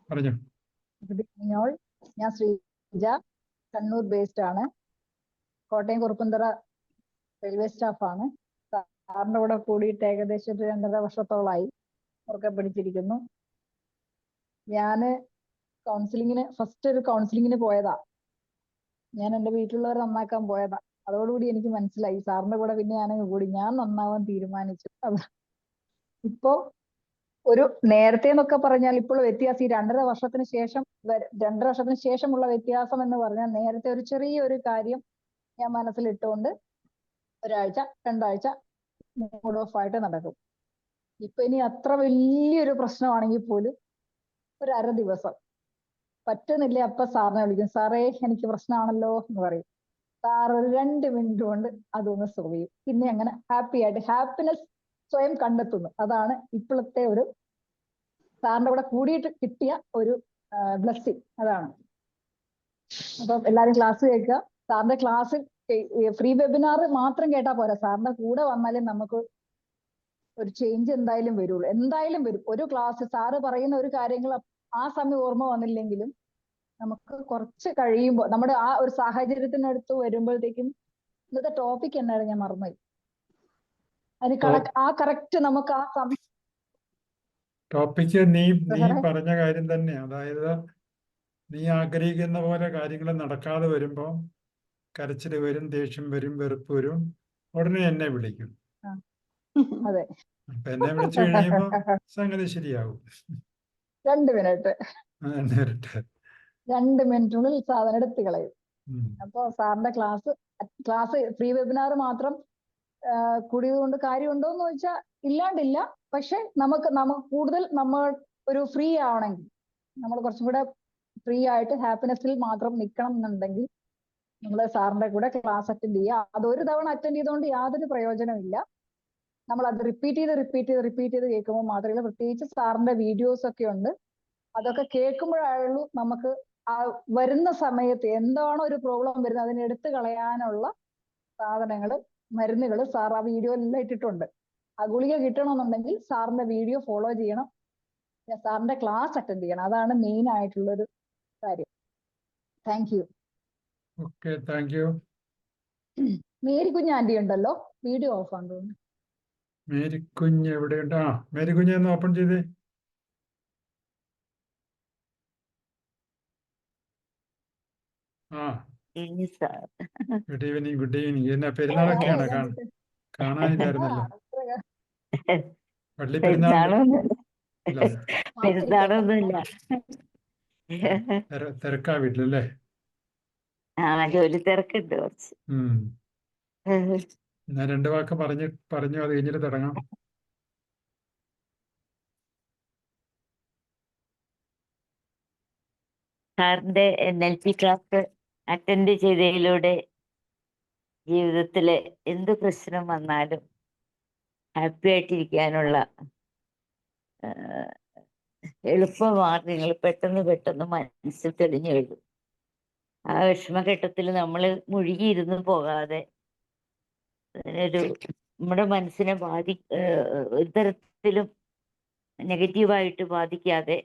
പറഞ്ഞോ. Good evening all. ഞാൻ Sreeja, Kannur based ആണ്. കോട്ടയം കുറുപ്പന്തറ റെയിൽവേ സ്റ്റാഫാണ്. സാറിന്റെ കൂടെ കൂടിയിട്ട് ഏകദേശം ഒരു 2.5 വർഷത്തോളായി. ഉറക്കെ പിടിച്ചിരിക്കുന്നു. ഞാന് ഫസ്റ്റ് ഒരു കൗൺസിലിങ്ങിന് പോയതാ. ഞാൻ എന്റെ വീട്ടിലുള്ളവരെ നന്നാക്കാൻ പോയതാ. അതോടുകൂടി എനിക്ക് മനസ്സിലായി സാറിന്റെ കൂടെ പിന്നെ ഞാനങ്ങ് കൂടി. ഞാൻ നന്നാവാൻ തീരുമാനിച്ചു. ഇപ്പോ ഒരു നേരത്തെ എന്നൊക്കെ പറഞ്ഞാൽ ഇപ്പോൾ വ്യത്യാസം ഈ 2.5 വർഷത്തിന് ശേഷം 2.5 വർഷത്തിന് ശേഷമുള്ള വ്യത്യാസം എന്ന് പറഞ്ഞാൽ നേരത്തെ ഒരു ചെറിയൊരു കാര്യം ഞാൻ മനസ്സിലിട്ടുകൊണ്ട് ഒരാഴ്ച 2 ആഴ്ച മൂഡ് ഓഫ് ആയിട്ട് നടക്കും. ഇപ്പൊ ഇനി അത്ര വലിയൊരു പ്രശ്നമാണെങ്കിൽ പോലും ഒരു 1/2 ദിവസം പറ്റുന്നില്ല, അപ്പൊ സാറിനെ വിളിക്കും. സാറേ എനിക്ക് പ്രശ്നമാണല്ലോ എന്ന് പറയും. സാർ ഒരു 2 മിനിറ്റ് കൊണ്ട് അതൊന്ന് സോൾവ് ചെയ്യും. പിന്നെ അങ്ങനെ ഹാപ്പി ആയിട്ട് ഹാപ്പിനെസ് സ്വയം കണ്ടെത്തുന്നു. അതാണ് ഇപ്പോഴത്തെ ഒരു സാറിന്റെ കൂടെ കൂടിയിട്ട് കിട്ടിയ ഒരു ബ്ലെസ്സിങ്. അതാണ്. അപ്പൊ എല്ലാരും ക്ലാസ് കേൾക്കുക. സാറിന്റെ ക്ലാസ് ഫ്രീ വെബിനാർ മാത്രം കേട്ടാൽ പോരാ, സാറിന്റെ കൂടെ വന്നാലേ നമുക്ക് ഒരു ചേഞ്ച് എന്തായാലും വരുള്ളൂ. എന്തായാലും വരും. ഒരു ക്ലാസ് സാറ് പറയുന്ന ഒരു കാര്യങ്ങൾ ആ സമയം ഓർമ്മ വന്നില്ലെങ്കിലും നമുക്ക് കുറച്ച് കഴിയുമ്പോൾ നമ്മുടെ ആ ഒരു സാഹചര്യത്തിനടുത്ത് വരുമ്പോഴത്തേക്കും ഇന്നത്തെ ടോപ്പിക് എന്നായിരുന്നു ഞാൻ മറന്നുപോയി. അതിന് കറക്റ്റ് നമുക്ക് ആ സമയം ടോപ്പിക്ക് നീ പറഞ്ഞ കാര്യം തന്നെ. അതായത് നീ ആഗ്രഹിക്കുന്ന പോലെ കാര്യങ്ങൾ നടക്കാതെ വരുമ്പോൾ കരച്ചിൽ വരും, ദേഷ്യം വരും, വെറുപ്പ് വരും. ഉടനെ എന്നെ വിളിക്കും. അതെ, അപ്പൊ എന്നെ വിളിച്ചു കഴിയുമ്പോൾ സംഗതി ശരിയാവും. 2 മിനിറ്റ് 2 മിനിറ്റിനുള്ളിൽ സാധനം എടുത്ത് കളയും. അപ്പൊ സാറിന്റെ ക്ലാസ് ഫ്രീ വെബിനാർ മാത്രം കൂടിയത് കൊണ്ട് കാര്യമുണ്ടോ എന്ന് ചോദിച്ചാൽ ഇല്ലാണ്ടില്ല. പക്ഷെ നമുക്ക് കൂടുതൽ നമ്മൾ ഒരു ഫ്രീ ആവണമെങ്കിൽ, നമ്മൾ കുറച്ചും കൂടെ ഫ്രീ ആയിട്ട് ഹാപ്പിനെസ്സിൽ മാത്രം നിൽക്കണം എന്നുണ്ടെങ്കിൽ നമ്മൾ സാറിന്റെ കൂടെ ക്ലാസ് അറ്റൻഡ് ചെയ്യുക. അതൊരു തവണ അറ്റൻഡ് ചെയ്തുകൊണ്ട് യാതൊരു പ്രയോജനമില്ല. നമ്മൾ അത് റിപ്പീറ്റ് ചെയ്ത് കേൾക്കുമ്പോൾ മാത്രമല്ല, പ്രത്യേകിച്ച് സാറിന്റെ വീഡിയോസ് ഒക്കെ ഉണ്ട്. അതൊക്കെ കേൾക്കുമ്പോഴുള്ളൂ നമുക്ക് ആ വരുന്ന സമയത്ത് എന്താണോ ഒരു പ്രോബ്ലം വരുന്നത് അതിനെ എടുത്തു കളയാനുള്ള സാധനങ്ങള്, മരുന്നുകൾ സാർ ആ വീഡിയോയിലെല്ലാം ഇട്ടിട്ടുണ്ട്. ആ ഗുളിക കിട്ടണമെന്നുണ്ടെങ്കിൽ സാറിന്റെ വീഡിയോ ഫോളോ ചെയ്യണം, സാറിന്റെ ക്ലാസ് അറ്റൻഡ് ചെയ്യണം. അതാണ് മെയിൻ ആയിട്ടുള്ളൊരു കാര്യം. Thank you. Okay, thank you. Merikkunju aunty ഉണ്ടല്ലോ, വീഡിയോ ഓഫ് ആണെന്ന് തോന്നുന്നു. മേരിക്കുഞ്ഞ് എവിടെയുണ്ട്? ആ, മേരിക്കുഞ്ഞ് ഒന്ന് ഓപ്പൺ ചെയ്തേ. ആ, ഗുഡ് ഈവനിങ്. Good evening. എന്നാ പെരുന്നാളൊക്കെയാണ്? കാണാനില്ലായിരുന്നല്ലോ. പള്ളി പെരുന്നാളൊന്നുമില്ല. തിരക്കാ വീട്ടിലല്ലേ? ജോലി തിരക്കുണ്ട് കുറച്ച്. എന്നാ 2 വാക്ക് പറഞ്ഞു അത് കഴിഞ്ഞിട്ട് തുടങ്ങാം. സാറിന്റെ NLP ക്ലാസ് അറ്റൻഡ് ചെയ്തതിലൂടെ ജീവിതത്തിലെ എന്ത് പ്രശ്നം വന്നാലും ഹാപ്പി ആയിട്ടിരിക്കാനുള്ള എളുപ്പമാർഗങ്ങൾ പെട്ടെന്ന് മനസ്സിൽ തെളിഞ്ഞു വരും. ആ വിഷമഘട്ടത്തിൽ നമ്മൾ മുഴുകിയിരുന്ന് പോകാതെ നമ്മുടെ മനസ്സിനെ ഒരു തരത്തിലും നെഗറ്റീവായിട്ട് ബാധിക്കാതെ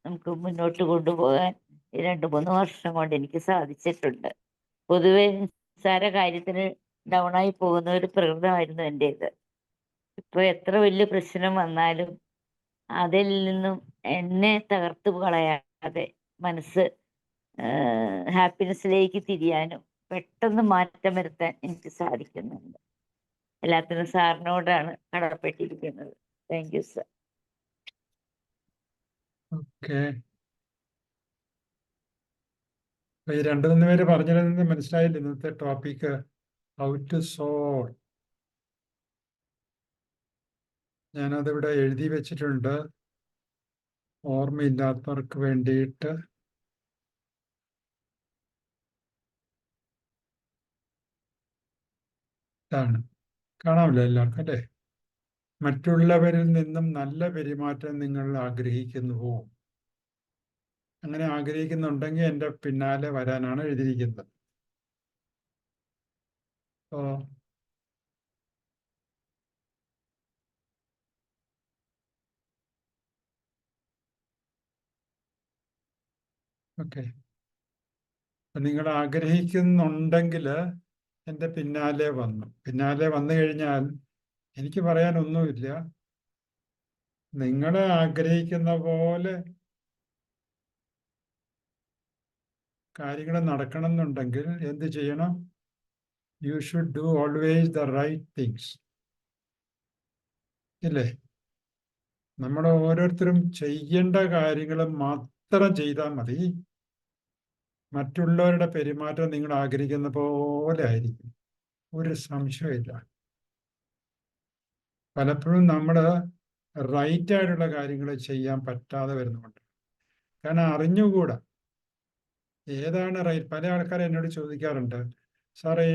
നമുക്ക് മുന്നോട്ട് കൊണ്ടുപോകാൻ 2-3 വർഷം കൊണ്ട് എനിക്ക് സാധിച്ചിട്ടുണ്ട്. പൊതുവെ നിസ്സാര കാര്യത്തിന് ഡൗണായി പോകുന്ന ഒരു പ്രകൃതമായിരുന്നു എൻ്റേത്. ഇപ്പൊ എത്ര വലിയ പ്രശ്നം വന്നാലും അതിൽ നിന്നും എന്നെ തകർത്തു കളയാതെ മനസ്സ് ഹാപ്പിനെസ്സിലേക്ക് തിരിയാനും പെട്ടെന്ന് മാറ്റം വരുത്താൻ എനിക്ക് സാധിക്കുന്നുണ്ട്. എല്ലാത്തിനും സാറിനോടാണ് കടപ്പെട്ടിരിക്കുന്നത്. Thank you sir. ഓക്കെ, ഈ 2-3 പേര് പറഞ്ഞതിൽ നിന്ന് മനസ്സിലായില്ല ഇന്നത്തെ ടോപ്പിക്ക് ഹൗ ടു സോൾവ്. ഞാനതിവിടെ എഴുതി വെച്ചിട്ടുണ്ട് ഓർമ്മയില്ലാത്തവർക്ക് വേണ്ടിയിട്ട്. ഇതാണ്, കാണാമല്ലോ എല്ലാവർക്കും അല്ലേ? മറ്റുള്ളവരിൽ നിന്നും നല്ല പെരുമാറ്റം നിങ്ങൾ ആഗ്രഹിക്കുന്നുവോ? അങ്ങനെ ആഗ്രഹിക്കുന്നുണ്ടെങ്കിൽ എൻ്റെ പിന്നാലെ വരാനാണ് എഴുതിയിരിക്കുന്നത്. അപ്പോൾ ഓക്കെ, നിങ്ങൾ ആഗ്രഹിക്കുന്നുണ്ടെങ്കിൽ എൻ്റെ പിന്നാലെ വന്നു കഴിഞ്ഞാൽ എനിക്ക് പറയാനൊന്നുമില്ല. നിങ്ങൾ ആഗ്രഹിക്കുന്ന പോലെ കാര്യങ്ങൾ നടക്കണം എന്നുണ്ടെങ്കിൽ എന്ത് ചെയ്യണം? You should do always the right things. ഇല്ലേ? നമ്മൾ ഓരോരുത്തരും ചെയ്യേണ്ട കാര്യങ്ങൾ മാത്രം ചെയ്താൽ മതി. മറ്റുള്ളവരുടെ പെരുമാറ്റം നിങ്ങൾ ആഗ്രഹിക്കുന്ന പോലെ ആയിരിക്കും, ഒരു സംശയമില്ല. പലപ്പോഴും നമ്മൾ റൈറ്റ് ആയിട്ടുള്ള കാര്യങ്ങൾ ചെയ്യാൻ പറ്റാതെ വരുന്നുണ്ട്. കാരണം അറിഞ്ഞുകൂടാ ഏതാണ് റൈറ്റ്. പല ആൾക്കാരും എന്നോട് ചോദിക്കാറുണ്ട്, സാറേ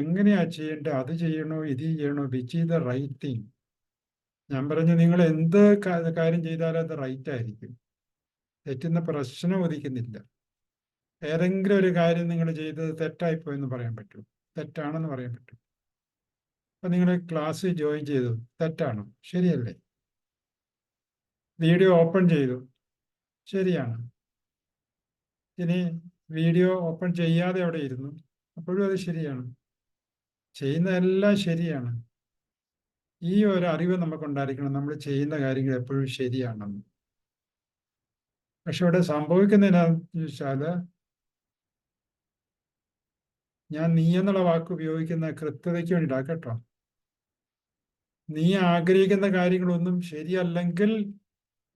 എങ്ങനെയാ ചെയ്യേണ്ടത്, അത് ചെയ്യണോ ഇത് ചെയ്യണോ, which is the right thing? ഞാൻ പറഞ്ഞു, നിങ്ങൾ എന്ത് കാര്യം ചെയ്താലും അത് റൈറ്റ് ആയിരിക്കും, തെറ്റുന്ന പ്രശ്നം ഉദിക്കുന്നില്ല. ഏതെങ്കിലും ഒരു കാര്യം നിങ്ങൾ ചെയ്തത് തെറ്റായിപ്പോയെന്ന് പറയാൻ പറ്റും, തെറ്റാണെന്ന് പറയാൻ പറ്റും. അപ്പൊ നിങ്ങൾ ക്ലാസ് ജോയിൻ ചെയ്തു, തെറ്റാണോ? ശരിയല്ലേ? വീഡിയോ ഓപ്പൺ ചെയ്തു, ശരിയാണ്. ഇനി വീഡിയോ ഓപ്പൺ ചെയ്യാതെ അവിടെ ഇരുന്നു, അപ്പോഴും അത് ശരിയാണ്. ചെയ്യുന്നതെല്ലാം ശരിയാണ്. ഈ ഒരു അറിവ് നമുക്കുണ്ടായിരിക്കണം, നമ്മൾ ചെയ്യുന്ന കാര്യങ്ങൾ എപ്പോഴും ശരിയാണെന്ന്. പക്ഷെ ഇവിടെ സംഭവിക്കുന്നതിനാന്ന് ചോദിച്ചാല്, ഞാൻ നീ എന്നുള്ള വാക്ക് ഉപയോഗിക്കുന്ന കൃത്യതയ്ക്ക് വേണ്ടിയിട്ടാണ് കേട്ടോ. നീ ആഗ്രഹിക്കുന്ന കാര്യങ്ങളൊന്നും ശരിയല്ലെങ്കിൽ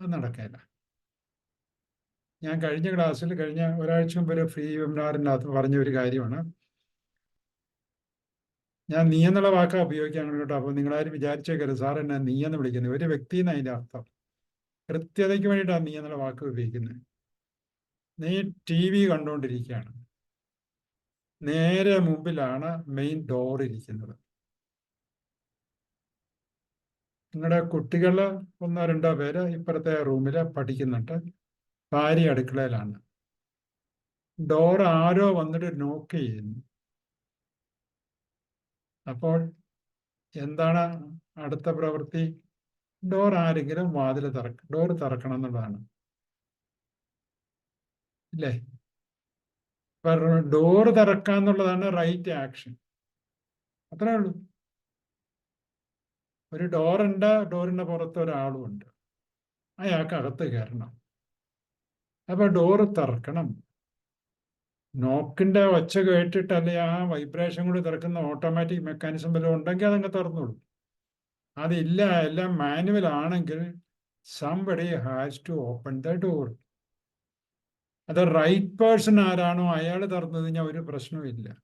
അത് നടക്കില്ല. ഞാൻ കഴിഞ്ഞ ക്ലാസ്സിൽ കഴിഞ്ഞ ഒരാഴ്ച മുമ്പ് ഒരു ഫ്രീ വെബിനാറിനകത്ത് പറഞ്ഞ ഒരു കാര്യമാണ്. ഞാൻ നീ എന്നുള്ള വാക്കാണ് ഉപയോഗിക്കാൻ കേട്ടോ. അപ്പോൾ നിങ്ങളാരും വിചാരിച്ചേക്കരുത് സാർ എന്നെ നീ എന്ന് വിളിക്കുന്നത്, ഒരു വ്യക്തി എന്ന് അതിൻ്റെ അർത്ഥം. കൃത്യതയ്ക്ക് വേണ്ടിയിട്ടാണ് നീ എന്നുള്ള വാക്ക് ഉപയോഗിക്കുന്നത്. നീ TV കണ്ടുകൊണ്ടിരിക്കുകയാണ്, നേരെ മുമ്പിലാണ് മെയിൻ ഡോർ ഇരിക്കുന്നത്. നിങ്ങളുടെ കുട്ടികൾ 1-2 പേര് ഇപ്പുറത്തെ റൂമിൽ പഠിക്കുന്നുണ്ട്, ഭാര്യ അടുക്കളയിലാണ്. ഡോർ ആരോ വന്നിട്ട് നോക്ക് ചെയ്യുന്നു. അപ്പോൾ എന്താണ് അടുത്ത പ്രവൃത്തി? ഡോർ ആരെങ്കിലും ഡോർ തുറക്കണം എന്നുള്ളതാണ്, ഇല്ലേ? ഡോർ തുറക്കാന്നുള്ളതാണ് റൈറ്റ് ആക്ഷൻ. അത്രേ ഉള്ളൂ. ഒരു ഡോറുണ്ട്, ഡോറിന്റെ പുറത്ത് ഒരാളും ഉണ്ട്, അയാൾക്ക് അകത്ത് കയറണം. അപ്പൊ ഡോറ് തുറക്കണം. നോക്കിന്റെ ഒച്ച കേട്ടിട്ടല്ലേ ആ വൈബ്രേഷൻ കൂടി തുറക്കുന്ന ഓട്ടോമാറ്റിക് മെക്കാനിസം വല്ലതും ഉണ്ടെങ്കിൽ അതങ്ങ് തുറന്നോളൂ. അതില്ല, എല്ലാം മാനുവൽ ആണെങ്കിൽ somebody has to open the door. അത് റൈറ്റ് പേഴ്സൺ ആരാണോ അയാൾ തുറന്നു കഴിഞ്ഞാൽ ഒരു പ്രശ്നവും.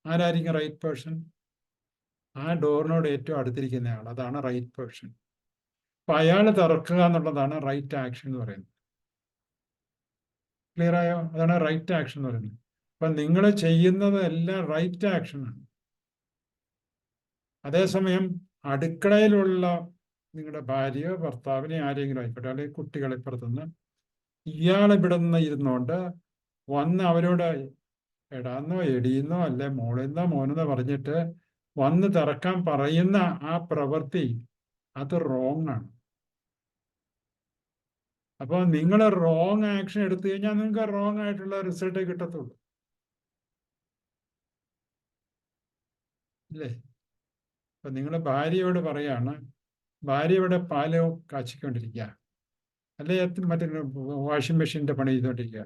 ആരായിരിക്കും റൈറ്റ് പേഴ്സൺ? ആ ഡോറിനോട് ഏറ്റവും അടുത്തിരിക്കുന്ന ആൾ, അതാണ് റൈറ്റ് പേഴ്സൺ. അപ്പൊ അയാൾ തുറക്കുക എന്നുള്ളതാണ് റൈറ്റ് ആക്ഷൻ എന്ന് പറയുന്നത്. ക്ലിയർ ആയോ? അതാണ് റൈറ്റ് ആക്ഷൻ എന്ന് പറയുന്നത്. അപ്പൊ നിങ്ങൾ ചെയ്യുന്നത് എല്ലാം റൈറ്റ് ആക്ഷനാണ്. അതേസമയം അടുക്കളയിലുള്ള നിങ്ങളുടെ ഭാര്യയോ ഭർത്താവിനെ ആരെങ്കിലും ആയിക്കോട്ടെ, അല്ലെങ്കിൽ കുട്ടികളെ ഇപ്പുറത്തുനിന്ന് ഇയാൾ ഇവിടെ നിന്ന് ഇരുന്നുകൊണ്ട് വന്ന് അവരോട് എടാന്നോ എടീന്നോ അല്ലെ മോളെന്നോ മോനെന്നോ പറഞ്ഞിട്ട് വന്ന് തുറക്കാൻ പറയുന്ന ആ പ്രവൃത്തി അത് റോങ് ആണ്. അപ്പോൾ നിങ്ങൾ റോങ് ആക്ഷൻ എടുത്തു കഴിഞ്ഞാൽ നിങ്ങൾക്ക് റോങ് ആയിട്ടുള്ള റിസൾട്ടേ കിട്ടത്തുള്ളൂ, ഇല്ലേ? അപ്പൊ നിങ്ങൾ ഭാര്യയോട് പറയാണ്, ഭാര്യ ഇവിടെ പാല് കാച്ചിക്കൊണ്ടിരിക്കുക, അല്ലെ മറ്റേ വാഷിംഗ് മെഷീൻ്റെ പണി ചെയ്തുകൊണ്ടിരിക്കുക.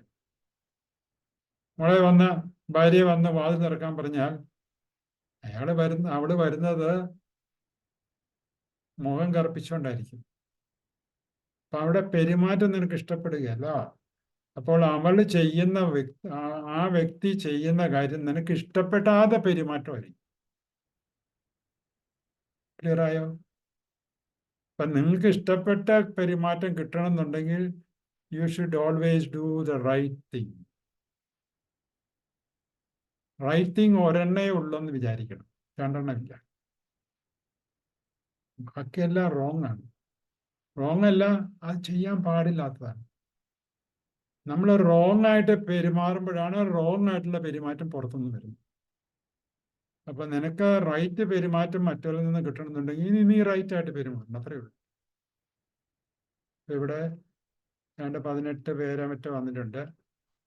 ഭാര്യ വന്ന് വാതിൽ തുറക്കാൻ പറഞ്ഞാൽ അവള് വരുന്നത് മുഖം കറുപ്പിച്ചുകൊണ്ടായിരിക്കും. അപ്പൊ അവിടെ പെരുമാറ്റം നിനക്ക് ഇഷ്ടപ്പെടുകയല്ല. അപ്പോൾ അവൾ ചെയ്യുന്ന ആ വ്യക്തി ചെയ്യുന്ന കാര്യം നിനക്ക് ഇഷ്ടപ്പെടാതെ പെരുമാറ്റമായിരിക്കും. ക്ലിയർ ആയോ? അപ്പൊ നിങ്ങൾക്ക് ഇഷ്ടപ്പെട്ട പെരുമാറ്റം കിട്ടണമെന്നുണ്ടെങ്കിൽ you should always do the right thing. Right thing ഒരെണ്ണേ ഉള്ളെന്ന് വിചാരിക്കണം, 2 എണ്ണമില്ല. ബാക്കിയെല്ലാം റോങ് ആണ്. റോങ് അല്ല, അത് ചെയ്യാൻ പാടില്ലാത്തതാണ്. നമ്മൾ റോങ് ആയിട്ട് പെരുമാറുമ്പോഴാണ് റോങ് ആയിട്ടുള്ള പെരുമാറ്റം പുറത്തുനിന്ന് വരുന്നത്. അപ്പൊ നിനക്ക് റൈറ്റ് പെരുമാറ്റം മറ്റൊരിൽ നിന്ന് കിട്ടണമെന്നുണ്ടെങ്കിൽ നീ റൈറ്റ് ആയിട്ട് പെരുമാറണം, അത്രയേ ഉള്ളൂ. ഇവിടെ 18 പേരെ മറ്റോ വന്നിട്ടുണ്ട്.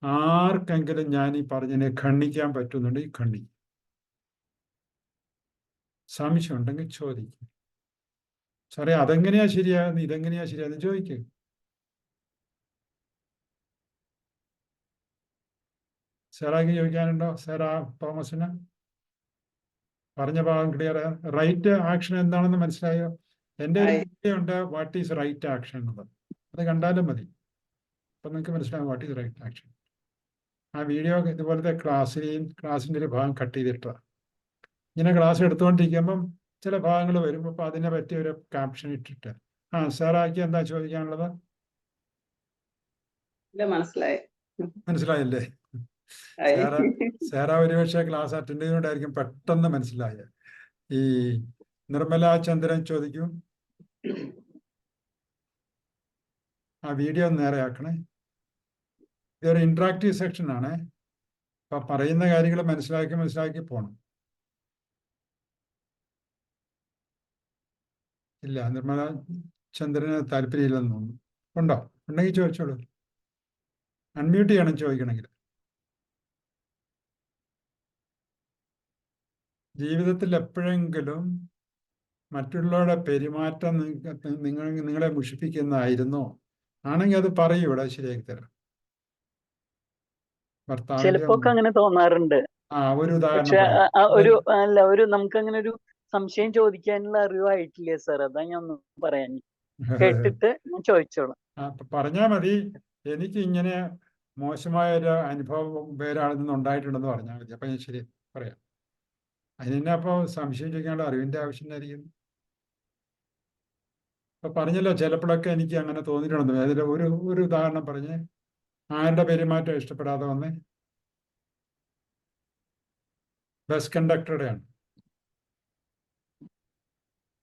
ആർക്കെങ്കിലും ഞാൻ ഈ പറഞ്ഞതിനെ ഖണ്ഡിക്കാൻ പറ്റുന്നുണ്ടെങ്കിൽ ഖണ്ഡിക്കും. സംശയം ഉണ്ടെങ്കിൽ ചോദിക്കും. സാറേ അതെങ്ങനെയാ ശരിയാകുന്നത്, ഇതെങ്ങനെയാ ശരിയാകുന്നത് ചോദിക്കും. സാറാക്കി ചോദിക്കാനുണ്ടോ സാറാ തോമസിന്? പറഞ്ഞ ഭാഗം ക്ലിയർ? റൈറ്റ് ആക്ഷൻ എന്താണെന്ന് മനസ്സിലായോ? എൻ്റെ ഒരു വീഡിയോ ഉണ്ട്, വാട്ട് ഈസ് റൈറ്റ് ആക്ഷൻ എന്നുള്ളത്. അത് കണ്ടാലും മതി. അപ്പൊ നിങ്ങൾക്ക് മനസ്സിലാവും വാട്ട് ഈസ് റൈറ്റ് ആക്ഷൻ. ആ വീഡിയോ ഇതുപോലത്തെ ക്ലാസ്സിൻ്റെ ഒരു ഭാഗം കട്ട് ചെയ്തിട്ടാണ്. ഇങ്ങനെ ക്ലാസ് എടുത്തുകൊണ്ടിരിക്കുമ്പം ചില ഭാഗങ്ങൾ വരും. അപ്പൊ അതിനെ പറ്റി ഒരു ക്യാപ്ഷൻ ഇട്ടിട്ട് സാറാക്കി എന്താ ചോദിക്കാനുള്ളത്? മനസ്സിലായില്ലേ? സാറാ ഒരുപക്ഷെ ക്ലാസ് അറ്റൻഡ് ചെയ്തുകൊണ്ടായിരിക്കും പെട്ടെന്ന് മനസ്സിലായത്. ഈ നിർമ്മല ചന്ദ്രൻ ചോദിക്കും. ആ വീഡിയോ ഒന്ന് നേരെ ആക്കണേ. ഇതൊരു ഇന്ററാക്റ്റീവ് സെക്ഷൻ ആണ്. അപ്പൊ പറയുന്ന കാര്യങ്ങൾ മനസ്സിലാക്കി പോണം. ഇല്ല, നിർമ്മല ചന്ദ്രന് താല്പര്യമില്ലെന്ന് തോന്നുന്നു. ഉണ്ടോ? ഉണ്ടെങ്കിൽ ചോദിച്ചോളൂ. അൺമ്യൂട്ട് ചെയ്യണം ചോദിക്കണമെങ്കിൽ. ജീവിതത്തിൽ എപ്പോഴെങ്കിലും മറ്റുള്ളവരുടെ പെരുമാറ്റം നിങ്ങളെ മുഷിപ്പിക്കുന്നതായിരുന്നോ? ആണെങ്കിൽ അത് പറയൂ, ഇവിടെ ശരിയാക്കി തരാം. ചിലപ്പോ അങ്ങനെ തോന്നാറുണ്ട്. ഒരു പക്ഷെ ഉദാഹരണം നമുക്ക് അങ്ങനെ ഒരു സംശയം ചോദിക്കാനുള്ള അറിവായിട്ടില്ലേ സാർ, അതാ ഞാൻ ഒന്ന് പറയാൻ. കേട്ടിട്ട് ഞാൻ ചോദിച്ചോളാം. പറഞ്ഞാ മതി. എനിക്ക് ഇങ്ങനെ മോശമായ ഒരു അനുഭവം വേറൊരാളിൽ നിന്ന് ഉണ്ടായിട്ടുണ്ടെന്ന് പറഞ്ഞാൽ മതി. അപ്പൊ ഞാൻ ശരി പറയാം. അതിനെ അപ്പൊ സംശയം ചോദിക്കാനുള്ള അറിവിന്റെ ആവശ്യമായിരിക്കും. അപ്പൊ പറഞ്ഞല്ലോ, ചിലപ്പോഴൊക്കെ എനിക്ക് അങ്ങനെ തോന്നിയിട്ടുണ്ടെന്ന്. അതിൽ ഒരു ഉദാഹരണം പറഞ്ഞ് ആരുടെ പെരുമാറ്റം ഇഷ്ടപ്പെടാതെ വന്നേ? ബസ് കണ്ടക്ടറുടെ ആണ്.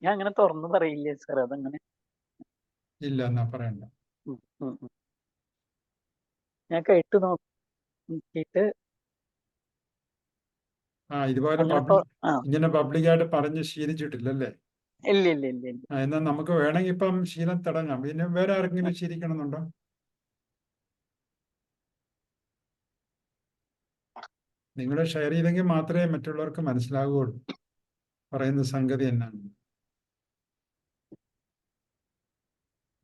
ഞാൻ അങ്ങനെ തുറന്നു പറയില്ലേ സാർ, അതങ്ങനെ. ഇല്ല എന്നാ പറയണ്ട. ഞാൻ കേട്ടു നോക്കിയിട്ട് ഇതുപോലെ ഇങ്ങനെ പബ്ലിക്കായിട്ട് പറഞ്ഞ് ശീലിച്ചിട്ടില്ലല്ലേ? ഇല്ല. എന്നാൽ നമുക്ക് വേണമെങ്കിൽ ഇപ്പം ശീലം തുടങ്ങാം. പിന്നെ വേറെ ആർക്കെങ്കിലും ശീലിക്കണമെന്നുണ്ടോ? നിങ്ങൾ ഷെയർ ചെയ്തെങ്കിൽ മാത്രമേ മറ്റുള്ളവർക്ക് മനസ്സിലാവുകയുള്ളൂ പറയുന്ന സംഗതി എന്നാണ്.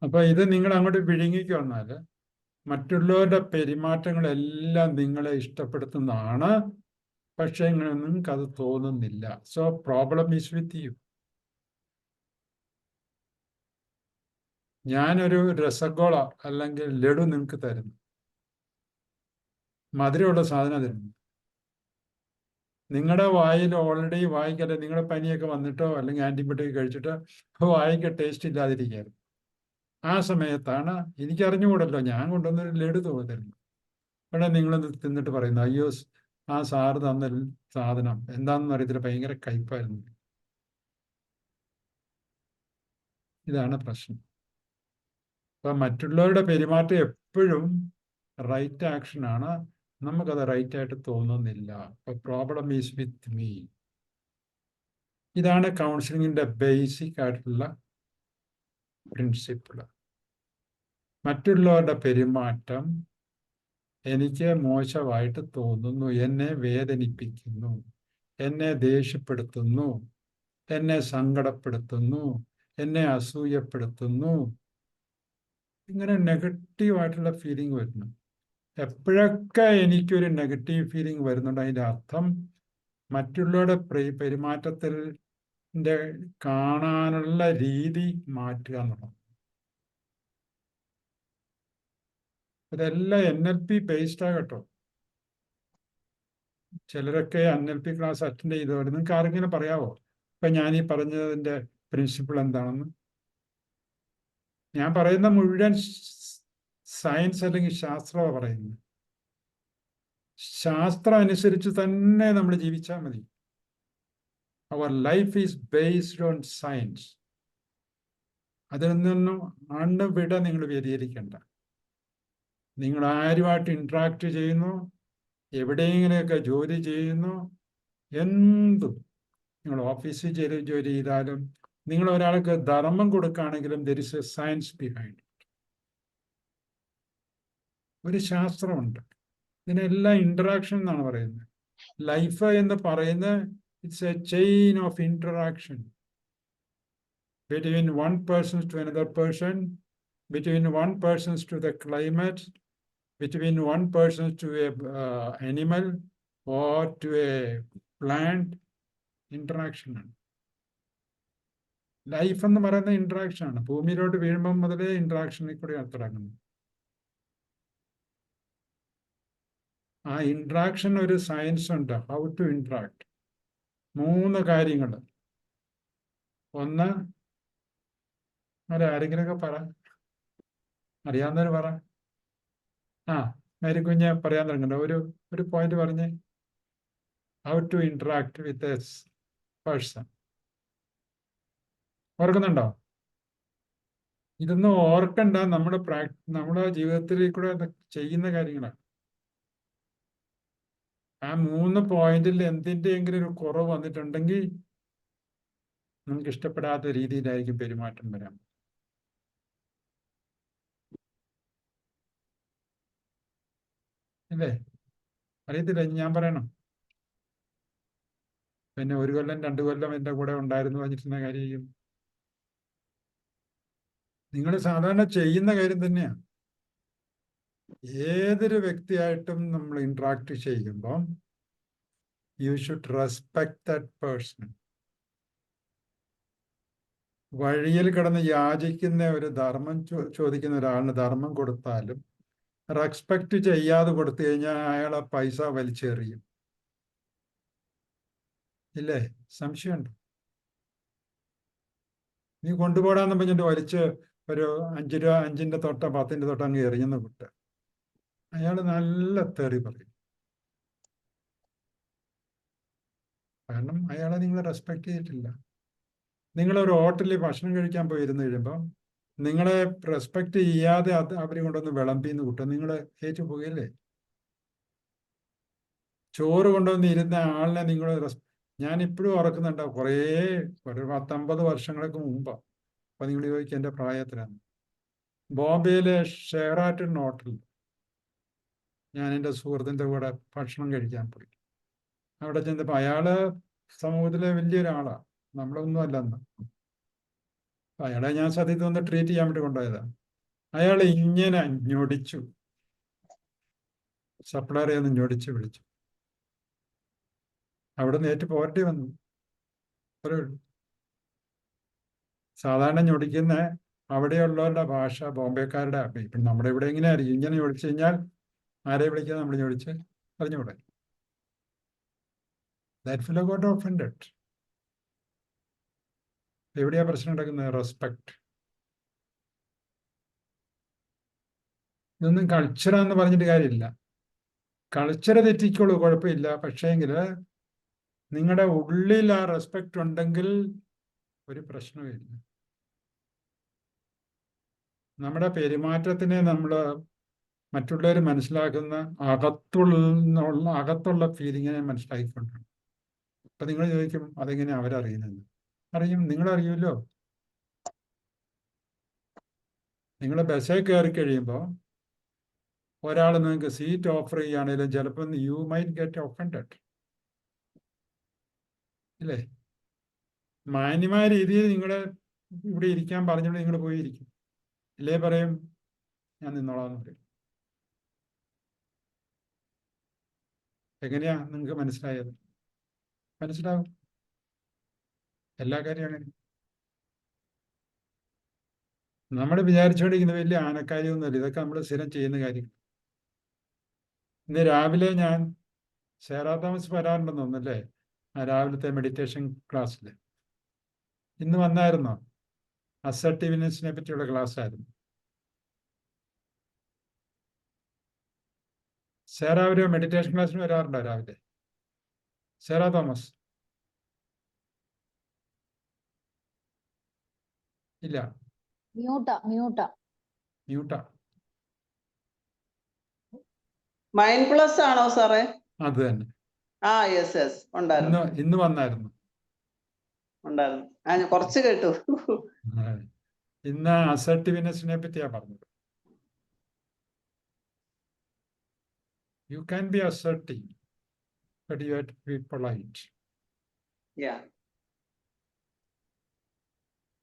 അപ്പൊ ഇത് നിങ്ങൾ അങ്ങോട്ട് വിഴുങ്ങിക്ക് വന്നാൽ മറ്റുള്ളവരുടെ പെരുമാറ്റങ്ങളെല്ലാം നിങ്ങളെ ഇഷ്ടപ്പെടുത്തുന്നതാണ്. പക്ഷെ നിങ്ങൾക്ക് അത് തോന്നുന്നില്ല. So problem is with you. ഞാനൊരു രസഗോള അല്ലെങ്കിൽ ലഡു നിങ്ങൾക്ക് തരുന്നു, മധുരമുള്ള സാധനം തരുന്നു. നിങ്ങളുടെ വായിൽ ഓൾറെഡി വായിക്കട്ടെ, നിങ്ങളുടെ പനിയൊക്കെ വന്നിട്ടോ അല്ലെങ്കിൽ ആന്റിബയോട്ടിക് കഴിച്ചിട്ടോ വായിക്ക് ടേസ്റ്റ് ഇല്ലാതിരിക്കുകയായിരുന്നു. ആ സമയത്താണ് എനിക്കറിഞ്ഞുകൂടല്ലോ, ഞാൻ കൊണ്ടുവന്നൊരു ലഡു തരുന്നു. അവിടെ നിങ്ങളൊന്ന് തിന്നിട്ട് പറയുന്നു, അയ്യോ ആ സാറ് തന്ന സാധനം എന്താണെന്ന് അറിയത്തില്ല, ഭയങ്കര കയ്പായിരുന്നു. ഇതാണ് പ്രശ്നം. അപ്പൊ മറ്റുള്ളവരുടെ പെരുമാറ്റം എപ്പോഴും റൈറ്റ് ആക്ഷനാണ്. നമുക്കത് റൈറ്റ് ആയിട്ട് തോന്നുന്നില്ല. അപ്പൊ പ്രോബ്ലം ഈസ് വിത്ത് മീ. ഇതാണ് കൗൺസിലിങ്ങിന്റെ ബേസിക് ആയിട്ടുള്ള പ്രിൻസിപ്പിൾ. മറ്റുള്ളവരുടെ പെരുമാറ്റം എനിക്ക് മോശമായിട്ട് തോന്നുന്നു, എന്നെ വേദനിപ്പിക്കുന്നു, എന്നെ ദേഷ്യപ്പെടുത്തുന്നു, എന്നെ സങ്കടപ്പെടുത്തുന്നു, എന്നെ അസൂയപ്പെടുത്തുന്നു. ഇങ്ങനെ നെഗറ്റീവായിട്ടുള്ള ഫീലിംഗ് വരുന്നു. എപ്പോഴൊക്കെ എനിക്കൊരു നെഗറ്റീവ് ഫീലിംഗ് വരുന്നുണ്ട്, അതിൻ്റെ അർത്ഥം മറ്റുള്ളവരുടെ പെരുമാറ്റത്തിൽ കാണാനുള്ള രീതി മാറ്റുക എന്നുള്ളത്. ഇതെല്ലാം NLP ബേസ്ഡാ കേട്ടോ. ചിലരൊക്കെ NLP ക്ലാസ് അറ്റൻഡ് ചെയ്തവർ. നിങ്ങൾക്ക് ആരെങ്കിലും പറയാവോ ഇപ്പൊ ഞാൻ ഈ പറഞ്ഞതിന്റെ പ്രിൻസിപ്പിൾ എന്താണെന്ന്? ഞാൻ പറയുന്ന മുഴുവൻ സയൻസ് അല്ലെങ്കിൽ ശാസ്ത്രമാണ് പറയുന്നത്. ശാസ്ത്രം അനുസരിച്ച് തന്നെ നമ്മൾ ജീവിച്ചാൽ മതി. അവർ life is based on science. അതിൽ നിന്നും അണുവിട നിങ്ങൾ വ്യതിചലിക്കണ്ട. നിങ്ങൾ ആരുമായിട്ട് ഇന്ററാക്ട് ചെയ്യുന്നു, എവിടെയെങ്കിലുമൊക്കെ ജോലി ചെയ്യുന്നു, എന്തും നിങ്ങൾ ഓഫീസിൽ ജോലി ചെയ്താലും നിങ്ങൾ ഒരാൾക്ക് ധർമ്മം കൊടുക്കുകയാണെങ്കിലും there is a science behind. ഒരു ശാസ്ത്രമുണ്ട്. ഇതിനെല്ലാം ഇന്ററാക്ഷൻ എന്നാണ് പറയുന്നത്. ലൈഫ് എന്ന് പറയുന്ന it's a chain of interaction between one person to another person, between one person to the climate, between one person to a animal or to a plant. Interaction ആണ് life എന്ന് പറയുന്ന interaction ആണ്. ഭൂമിയിലോട്ട് വീഴുമ്പോൾ മുതലേ ഇന്ററാക്ഷനിൽ കൂടി തുടങ്ങുന്നു. ആ ഇന്ററാക്ഷൻ ഒരു സയൻസ് ഉണ്ട്, ഹൗ ടു ഇന്ററാക്ട്. 3 കാര്യങ്ങൾ. ഒന്ന്, ആരെങ്കിലുമൊക്കെ പറ, അറിയാവുന്നവർ പറ. മേരിക്കുഞ്ഞ് പറയാൻ തുടങ്ങണ്ട. ഒരു പോയിന്റ് പറഞ്ഞ്, how to interact with a person. ഓർക്കുന്നുണ്ടോ? ഇതൊന്നും ഓർക്കണ്ട, നമ്മുടെ ജീവിതത്തിൽ കൂടെ ചെയ്യുന്ന കാര്യങ്ങളാണ്. ആ 3 പോയിന്റിൽ എന്തിൻ്റെയെങ്കിലും ഒരു കുറവ് വന്നിട്ടുണ്ടെങ്കിൽ നമുക്ക് ഇഷ്ടപ്പെടാത്ത രീതിയിലായിരിക്കും പെരുമാറ്റം വരാം. അല്ലേ? അറിയത്തില്ല, ഞാൻ പറയണം. പിന്നെ 1 കൊല്ലം 2 കൊല്ലം എൻ്റെ കൂടെ ഉണ്ടായിരുന്നു പറഞ്ഞിട്ടുള്ള കാര്യം നിങ്ങൾ സാധാരണ ചെയ്യുന്ന കാര്യം തന്നെയാണ്. ഏതൊരു വ്യക്തിയായിട്ടും നമ്മൾ ഇന്ററാക്ട് ചെയ്യുമ്പം you should respect that person. വഴിയിൽ കിടന്ന് യാചിക്കുന്ന ഒരു ധർമ്മം ചോദിക്കുന്ന ഒരാളിന് ധർമ്മം കൊടുത്താലും റെസ്പെക്ട് ചെയ്യാതെ കൊടുത്തു കഴിഞ്ഞാൽ അയാളെ പൈസ വലിച്ചെറിയും. ഇല്ലേ? സംശയമുണ്ട്. നീ കൊണ്ടുപോടാന്ന് പറഞ്ഞിട്ട് വലിച്ച് ഒരു 5 രൂപ 5ന്റെ തൊട്ടോ 10ന്റെ തൊട്ടോ അങ്ങ് എറിയുന്ന കുട്ട്, അയാൾ നല്ല തെറി പറയും. കാരണം അയാളെ നിങ്ങൾ റെസ്പെക്ട് ചെയ്തിട്ടില്ല. നിങ്ങളൊരു ഹോട്ടലിൽ ഭക്ഷണം കഴിക്കാൻ പോയിരുന്നു കഴിയുമ്പോൾ നിങ്ങളെ റെസ്പെക്ട് ചെയ്യാതെ അവർ കൊണ്ടൊന്ന് വിളമ്പിന്ന് കൂട്ടും, നിങ്ങൾ ഏറ്റു പോകല്ലേ? ചോറ് കൊണ്ടുവന്ന് ഇരുന്ന ആളിനെ നിങ്ങൾ ഞാൻ ഇപ്പോഴും ഓർക്കുന്നുണ്ടോ, കുറേ ഒരു 10-50 വർഷങ്ങൾക്ക് മുമ്പാണ്. അപ്പൊ നിങ്ങൾ ചോദിക്കുക എൻ്റെ പ്രായത്തിലാണ്. ബോംബെയിലെ ഷെറാട്ടൺ ഹോട്ടൽ ഞാൻ എൻ്റെ സുഹൃത്തിൻ്റെ കൂടെ ഭക്ഷണം കഴിക്കാൻ പോയി. അവിടെ ചെന്നപ്പോൾ അയാള് സമൂഹത്തിലെ വലിയൊരാളാണ്, നമ്മളൊന്നും അല്ലെന്ന്. അയാളെ ഞാൻ സത്യത്തിൽ ഒന്ന് ട്രീറ്റ് ചെയ്യാൻ വേണ്ടി കൊണ്ടുപോയതാണ്. അയാൾ ഇങ്ങനെ ഞൊടിച്ചു, സപ്ലയറെ ഒന്ന് ഞൊടിച്ച് വിളിച്ചു. അവിടെ നിന്ന് ഏറ്റു പോരേണ്ടി വന്നു. സാധാരണ ഞൊടിക്കുന്ന അവിടെയുള്ളവരുടെ ഭാഷ ബോംബെക്കാരുടെ. ഇപ്പം നമ്മുടെ ഇവിടെ എങ്ങനെയായിരിക്കും, ഇങ്ങനെ ഞൊടിച്ചു കഴിഞ്ഞാൽ ആരെ വിളിക്കാൻ നമ്മൾ ഞൊടിച്ച് പറഞ്ഞുകൂടെ? That fellow got offended. എവിടെയാ പ്രശ്നം നടക്കുന്നത്? റെസ്പെക്ട്. ഇതൊന്നും കൾച്ചറാന്ന് പറഞ്ഞിട്ട് കാര്യമില്ല. കൾച്ചർ തെറ്റിക്കോളൂ, കുഴപ്പമില്ല. പക്ഷേങ്കിൽ നിങ്ങളുടെ ഉള്ളിൽ ആ റെസ്പെക്ട് ഉണ്ടെങ്കിൽ ഒരു പ്രശ്നവുമില്ല. നമ്മുടെ പെരുമാറ്റത്തിനെ നമ്മൾ മറ്റുള്ളവർ മനസ്സിലാക്കുന്ന അകത്തുള്ള ഫീലിങ്ങിനെ മനസ്സിലാക്കിക്കൊണ്ടാണ്. അപ്പൊ നിങ്ങൾ ചോദിക്കും അതെങ്ങനെ അവരറിയുന്നത്? അറിയും, നിങ്ങളറിയുമല്ലോ. നിങ്ങൾ ബസ്സിൽ കയറി കഴിയുമ്പോൾ ഒരാൾ നിങ്ങൾക്ക് സീറ്റ് ഓഫർ ചെയ്യുകയാണെങ്കിലും ചിലപ്പോൾ യു മൈറ്റ് ഗെറ്റ് ഒഫൻഡഡ്. ഇല്ലേ? മാന്യമായ രീതിയിൽ നിങ്ങളെ ഇവിടെ ഇരിക്കാൻ പറഞ്ഞുകൊണ്ട് നിങ്ങൾ പോയിരിക്കും. ഇല്ലേ പറയും ഞാൻ നിന്നോളാന്ന് പറയും. എങ്ങനെയാ നിങ്ങൾക്ക് മനസ്സിലായത്? മനസ്സിലാവും. എല്ലാ കാര്യവും അങ്ങനെ. നമ്മൾ വിചാരിച്ചുകൊണ്ടിരിക്കുന്ന വലിയ ആനക്കാര്യമൊന്നുമില്ല, ഇതൊക്കെ നമ്മൾ സ്ഥിരം ചെയ്യുന്ന കാര്യം. ഇന്ന് രാവിലെ ഞാൻ സേറാ തോമസ് വരാറുണ്ടെന്ന് തോന്നുന്നല്ലേ രാവിലത്തെ മെഡിറ്റേഷൻ ക്ലാസ്സിൽ. ഇന്ന് വന്നായിരുന്നോ? അസർട്ടീവ്നെസ്സിനെ പറ്റിയുള്ള ക്ലാസ് ആയിരുന്നു. സേറ ഒരു മെഡിറ്റേഷൻ ക്ലാസ്സിന് വരാറുണ്ടോ രാവിലെ? സേറാ തോമസ് ഇല്ല, മ്യൂട്ടാ. മൈൻഡ് പ്ലസ് ആണോ സാറേ? അത് തന്നെ. യെസ് ഉണ്ടായിരുന്നു. ഇന്ന് വന്നായിരുന്നു. ഞാൻ കുറച്ച് കേട്ടു. ഇന്ന് അസർട്ടീവ്നെസ്സിനെ പറ്റിയാ പറഞ്ഞത്. You can be assertive, but you have to be polite. Yeah.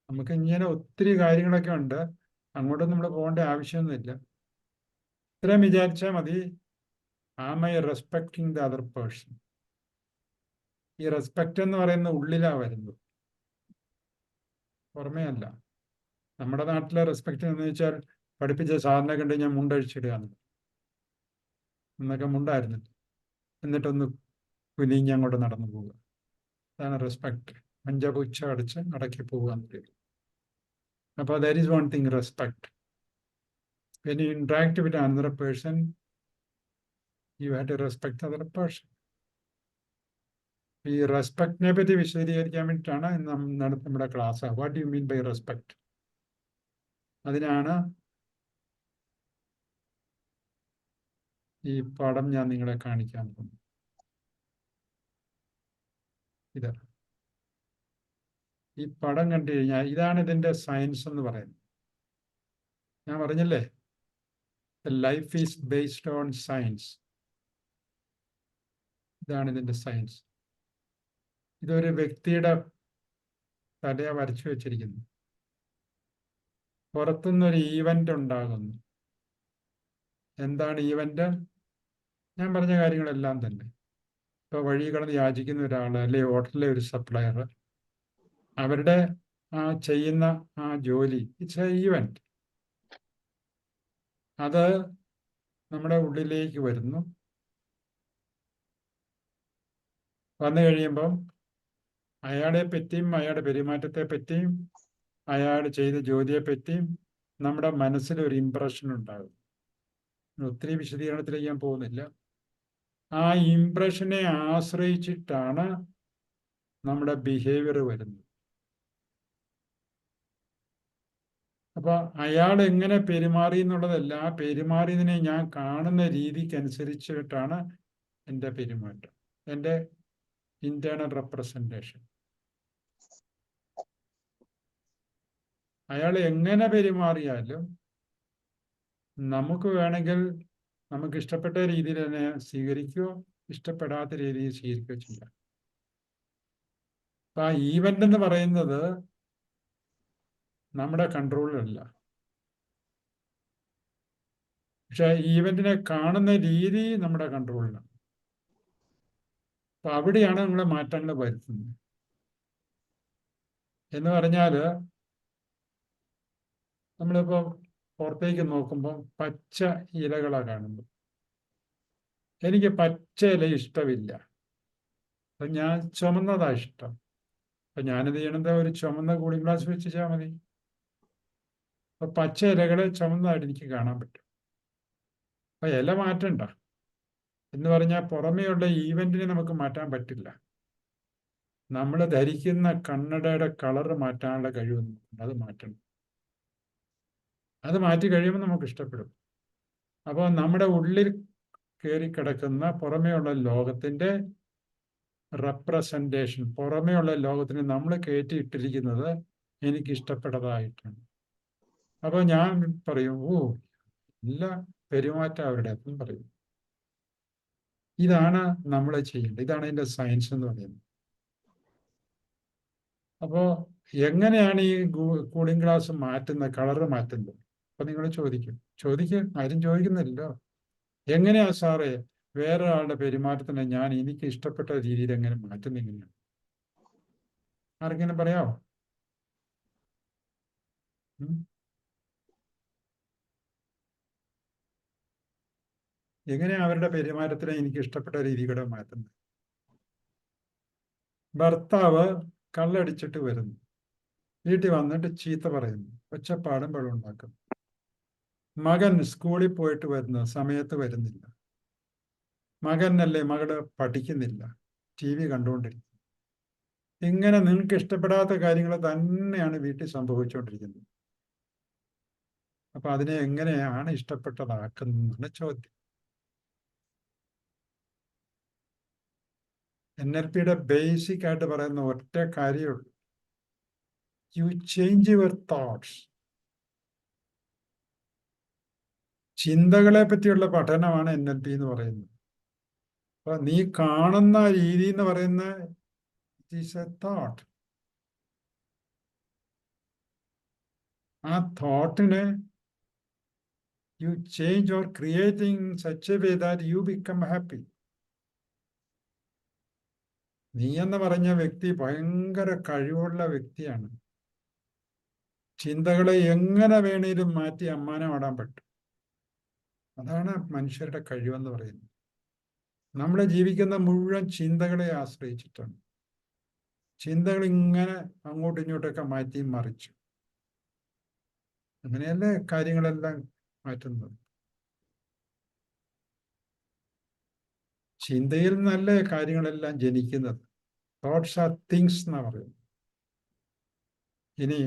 നമുക്ക് ഇങ്ങനെ ഒത്തിരി കാര്യങ്ങളൊക്കെ ഉണ്ട്, അങ്ങോട്ടും നമ്മൾ പോകേണ്ട ആവശ്യമൊന്നുമില്ല. ഇത്രയും വിചാരിച്ചാൽ മതി. Am I respecting the other person? ഈ റെസ്പെക്റ്റ് എന്ന് പറയുന്നത് ഉള്ളിലാ വരുന്നത്, പുറമേ അല്ല. നമ്മുടെ നാട്ടിലെ റെസ്പെക്റ്റ് എന്ന് വെച്ചാൽ പഠിപ്പിച്ച സാധനം കണ്ട് ഞാൻ മുണ്ടഴിച്ചിടുക എന്നൊക്കെ മുണ്ടായിരുന്നു, എന്നിട്ടൊന്ന് കുനിഞ്ഞ് അങ്ങോട്ട് നടന്നു പോവുക. അതാണ് റെസ്പെക്ട്. പഞ്ചപുച്ഛ അടിച്ച് അടക്കി പോവുക എന്നുള്ളത്. അപ്പോൾ that is one thing, respect. When you interact with another person, you have to respect other person. ഈ റെസ്പെക്റ്റിനെ പറ്റി വിശദീകരിക്കാൻ വേണ്ടിയിട്ടാണ് നമ്മുടെ class. What you mean by respect? അതിനാണ് ഈ പടം ഞാൻ നിങ്ങളെ കാണിക്കാൻ പോകുന്നത്. ഇതാണ് ഈ പടം കണ്ടു കഴിഞ്ഞാൽ ഇതാണ് ഇതിൻ്റെ സയൻസ് എന്ന് പറയുന്നത്. ഞാൻ പറഞ്ഞില്ലേ, life is based on science. ഇതാണ് ഇതിൻ്റെ സയൻസ്. ഇതൊരു വ്യക്തിയുടെ തലയെ വരച്ചു വെച്ചിരിക്കുന്നു. പുറത്തുനിന്നൊരു ഈവൻ്റ് ഉണ്ടാകുന്നു. എന്താണ് ഈവൻ്റ്? ഞാൻ പറഞ്ഞ കാര്യങ്ങളെല്ലാം തന്നെ. ഇപ്പോൾ വഴി കടന്ന് യാചിക്കുന്ന ഒരാൾ, അല്ലെങ്കിൽ ഹോട്ടലിലെ ഒരു സപ്ലയർ, അവരുടെ ആ ചെയ്യുന്ന ആ ജോലി, ഇറ്റ്സ് എ ഈവൻ്റ്. അത് നമ്മുടെ ഉള്ളിലേക്ക് വരുന്നു. വന്നു കഴിയുമ്പം അയാളെ പറ്റിയും അയാളുടെ പെരുമാറ്റത്തെ പറ്റിയും അയാൾ ചെയ്ത ജോലിയെ പറ്റിയും നമ്മുടെ മനസ്സിലൊരു ഇംപ്രഷൻ ഉണ്ടാകും. ഒത്തിരി വിശദീകരണത്തിലേക്ക് ഞാൻ പോകുന്നില്ല. ആ ഇംപ്രഷനെ ആശ്രയിച്ചിട്ടാണ് നമ്മുടെ ബിഹേവിയർ വരുന്നത്. അപ്പോൾ അയാൾ എങ്ങനെ പെരുമാറി എന്നുള്ളതല്ല, ആ പെരുമാറിയതിനെ ഞാൻ കാണുന്ന രീതിക്കനുസരിച്ചിട്ടാണ് എൻ്റെ പെരുമാറ്റം, എൻ്റെ ഇന്റേണൽ റെപ്രസെൻറ്റേഷൻ. അയാൾ എങ്ങനെ പെരുമാറിയാലും നമുക്ക് വേണമെങ്കിൽ നമുക്ക് ഇഷ്ടപ്പെട്ട രീതിയിൽ തന്നെ സ്വീകരിക്കുകയോ ഇഷ്ടപ്പെടാത്ത രീതിയിൽ സ്വീകരിക്കുകയോ ചെയ്യാം. അപ്പം ആ ഈവൻ്റ് എന്ന് പറയുന്നത് നമ്മുടെ കൺട്രോളിലല്ല. പക്ഷെ ഈവൻറ്റിനെ കാണുന്ന രീതി നമ്മുടെ കൺട്രോളിലാണ്. അപ്പൊ അവിടെയാണ് നമ്മൾ മാറ്റങ്ങൾ വരുത്തുന്നത്. എന്ന് പറഞ്ഞാൽ നമ്മളിപ്പോൾ പുറത്തേക്ക് നോക്കുമ്പോൾ പച്ച ഇലകളാണ് കാണുന്നത്. എനിക്ക് പച്ച ഇല ഇഷ്ടമില്ല, അപ്പം ഞാൻ ചുമന്നതാ ഇഷ്ടം. അപ്പം ഞാനിത് ചെയ്യണത് ഒരു ചുമന്ന കൂളിംഗ് ഗ്ലാസ് വെച്ചാൽ മതി. അപ്പൊ പച്ച ഇലകളെ ചുമന്നതായിട്ട് എനിക്ക് കാണാൻ പറ്റും. അപ്പൊ ഇല മാറ്റണ്ട എന്ന് പറഞ്ഞാൽ പുറമേയുള്ള ഈവൻറ്റിനെ നമുക്ക് മാറ്റാൻ പറ്റില്ല. നമ്മൾ ധരിക്കുന്ന കണ്ണടയുടെ കളറ് മാറ്റാനുള്ള കഴിവൊന്നും, അത് മാറ്റണം. അത് മാറ്റി കഴിയുമ്പോൾ നമുക്ക് ഇഷ്ടപ്പെടും. അപ്പോൾ നമ്മുടെ ഉള്ളിൽ കയറി കിടക്കുന്ന പുറമേയുള്ള ലോകത്തിൻ്റെ റെപ്രസെൻറ്റേഷൻ, പുറമേയുള്ള ലോകത്തിന് നമ്മൾ കയറ്റിയിട്ടിരിക്കുന്നത് എനിക്ക് ഇഷ്ടപ്പെട്ടതായിട്ടാണ്. അപ്പോൾ ഞാൻ പറയും, ഓ എല്ലാ പെരുമാറ്റം അവരുടെ അപ്പം പറയും. ഇതാണ് നമ്മൾ ചെയ്യേണ്ടത്. ഇതാണ് ഇതിൻ്റെ സയൻസ് എന്ന് പറയുന്നത്. അപ്പോൾ എങ്ങനെയാണ് ഈ കൂളിംഗ് ഗ്ലാസ് മാറ്റുന്നത്, കളറ് മാറ്റുന്നത്? അപ്പം നിങ്ങൾ ചോദിക്കും, ആരും ചോദിക്കുന്നില്ലല്ലോ. എങ്ങനെയാ സാറേ വേറൊരാളുടെ പെരുമാറ്റത്തിനെ ഞാൻ എനിക്ക് ഇഷ്ടപ്പെട്ട രീതിയിൽ എങ്ങനെ മാറ്റുന്ന? എങ്ങനെയാണ്? ആർക്കെങ്കിലും പറയാമോ? എങ്ങനെയാ അവരുടെ പെരുമാറ്റത്തിനെ എനിക്ക് ഇഷ്ടപ്പെട്ട രീതികളെ മാറ്റുന്നത്? ഭർത്താവ് കള്ളടിച്ചിട്ട് വരുന്നു, വീട്ടിൽ വന്നിട്ട് ചീത്ത പറയുന്നു, ഒച്ചപ്പാടും ബഹളമുണ്ടാക്കുന്നു. മകൻ സ്കൂളിൽ പോയിട്ട് വരുന്നു, സമയത്ത് വരുന്നില്ല. മകനല്ലേ മകള് പഠിക്കുന്നില്ല, TV കണ്ടുകൊണ്ടിരിക്കുന്നു. ഇങ്ങനെ നിങ്ങൾക്ക് ഇഷ്ടപ്പെടാത്ത കാര്യങ്ങൾ തന്നെയാണ് വീട്ടിൽ സംഭവിച്ചുകൊണ്ടിരിക്കുന്നത്. അപ്പൊ അതിനെ എങ്ങനെയാണ് ഇഷ്ടപ്പെട്ടതാക്കുന്നതാണ് ചോദ്യം. NLPയുടെ ബേസിക് ആയിട്ട് പറയുന്ന ഒറ്റ കാര്യമുള്ളൂ, യു ചേഞ്ച് യുവർ തോട്ട്സ്. ചിന്തകളെ പറ്റിയുള്ള പഠനമാണ് NLP എന്ന് പറയുന്നത്. അപ്പൊ നീ കാണുന്ന രീതി എന്ന് പറയുന്ന ഇറ്റ് ഈസ് എ തോട്ട്. ആ തോട്ടിനെ you change or creating such a way that you become happy. നീ എന്ന് പറഞ്ഞ വ്യക്തി ഭയങ്കര കഴിവുള്ള വ്യക്തിയാണ്. ചിന്തകളെ എങ്ങനെ വേണേലും മാറ്റി അമ്മാനം ആടാൻ പറ്റും. അതാണ് മനുഷ്യരുടെ കഴിവെന്ന് പറയുന്നത്. നമ്മൾ ജീവിക്കുന്ന മുഴുവൻ ചിന്തകളെ ആശ്രയിച്ചിട്ടാണ്. ചിന്തകൾ ഇങ്ങനെ അങ്ങോട്ടും ഇങ്ങോട്ടൊക്കെ മാറ്റി മറിച്ചു. അങ്ങനെയല്ലേ കാര്യങ്ങളെല്ലാം മാറ്റുന്നത്. ചിന്തയിൽ നിന്നല്ലേ കാര്യങ്ങളെല്ലാം ജനിക്കുന്നത്. തോട്ട്സ് ആർ തിങ്സ് എന്നാ പറയുന്നത്. ഇനി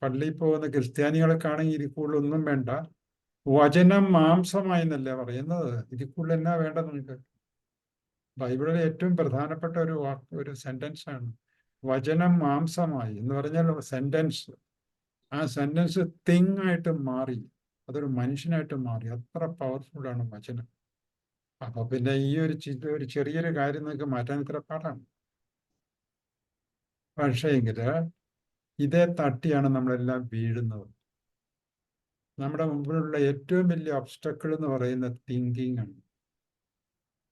പള്ളിയിൽ പോകുന്ന ക്രിസ്ത്യാനികൾക്കാണെങ്കിൽ ഇതിൽ കൂടുതൽ ഒന്നും വേണ്ട. വചനം മാംസമായി എന്നല്ലേ പറയുന്നത്. ഇതിൽ കൂടുതൽ എന്നാ വേണ്ട നിങ്ങൾക്ക്? ബൈബിളിലെ ഏറ്റവും പ്രധാനപ്പെട്ട ഒരു വാക്ക്, ഒരു സെന്റൻസ് ആണ് വചനം മാംസമായി എന്ന് പറഞ്ഞാൽ സെന്റൻസ്. ആ സെന്റൻസ് തിങ് ആയിട്ട് മാറി, അതൊരു മനുഷ്യനായിട്ട് മാറി. അത്ര പവർഫുൾ ആണ് വചനം. അപ്പൊ പിന്നെ ഈ ഒരു ചെറിയൊരു കാര്യം നിങ്ങൾക്ക് മാറ്റാൻ ഇത്ര പാടാണ്. പക്ഷേ എങ്കില് ഇതേ തട്ടിയാണ് നമ്മളെല്ലാം വീഴുന്നത്. നമ്മുടെ മുമ്പിലുള്ള ഏറ്റവും വലിയ ഒബ്സ്റ്റക്കിൾ എന്ന് പറയുന്ന തിങ്കിങ് ആണ്.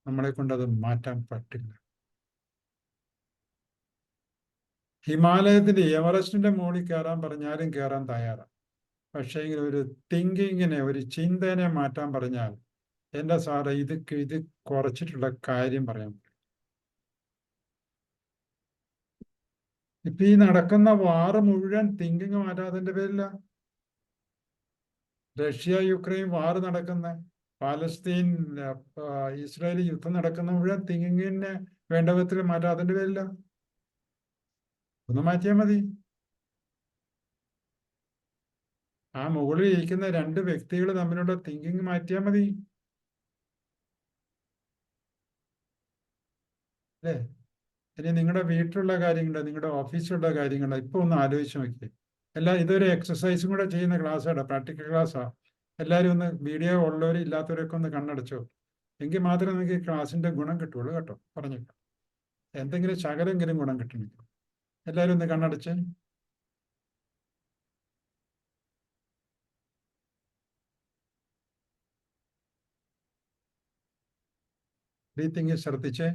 നമ്മളെ കൊണ്ട് അത് മാറ്റാൻ പറ്റില്ല. ഹിമാലയത്തിന്റെ എവറസ്റ്റിന്റെ മുകളിൽ കയറാൻ പറഞ്ഞാലും കയറാൻ തയ്യാറാണ്. പക്ഷേ ഒരു തിങ്കിങ്ങിനെ, ഒരു ചിന്തനെ മാറ്റാൻ പറഞ്ഞാൽ എൻ്റെ സാറേ ഇത് കുറച്ചിട്ടുള്ള കാര്യം പറയാൻ പറ്റും. ഇപ്പൊ ഈ നടക്കുന്ന വാറ് മുഴുവൻ തിങ്കിങ് മാറ്റാതിന്റെ പേരില്ല. റഷ്യ യുക്രൈൻ വാറ് നടക്കുന്ന, പാലസ്തീൻ ഇസ്രായേൽ യുദ്ധം നടക്കുന്ന മുഴുവൻ തിങ്കിങ്ങിനെ വേണ്ട വിധത്തിൽ മാറ്റാതിന്റെ പേരില്ല. ഒന്ന് മാറ്റിയാൽ മതി. ആ മുകളിൽ ഇരിക്കുന്ന രണ്ട് വ്യക്തികൾ തമ്മിലുള്ള തിങ്കിങ് മാറ്റിയാൽ മതി. അല്ലേ? ഇനി നിങ്ങളുടെ വീട്ടിലുള്ള കാര്യങ്ങൾ, നിങ്ങളുടെ ഓഫീസിലുള്ള കാര്യങ്ങൾ ഇപ്പൊ ഒന്ന് ആലോചിച്ച് നോക്കിയേ. ഇതൊരു എക്സസൈസും കൂടെ ചെയ്യുന്ന ക്ലാസ്സാണ്, പ്രാക്ടിക്കൽ ക്ലാസ്സാ. എല്ലാവരും ഒന്ന് വീഡിയോ ഉള്ളവരും ഇല്ലാത്തവരൊക്കെ ഒന്ന് കണ്ണടച്ചോ. എങ്കിൽ മാത്രമേ നിങ്ങൾക്ക് ഈ ക്ലാസ്സിന്റെ ഗുണം കിട്ടുള്ളൂ കേട്ടോ. പറഞ്ഞേക്കാം, എന്തെങ്കിലും ശകലെങ്കിലും ഗുണം കിട്ടണമെങ്കിൽ എല്ലാവരും ഒന്ന് കണ്ണടച്ച്. ബ്രീത്തിങ് ശ്രദ്ധിച്ച്.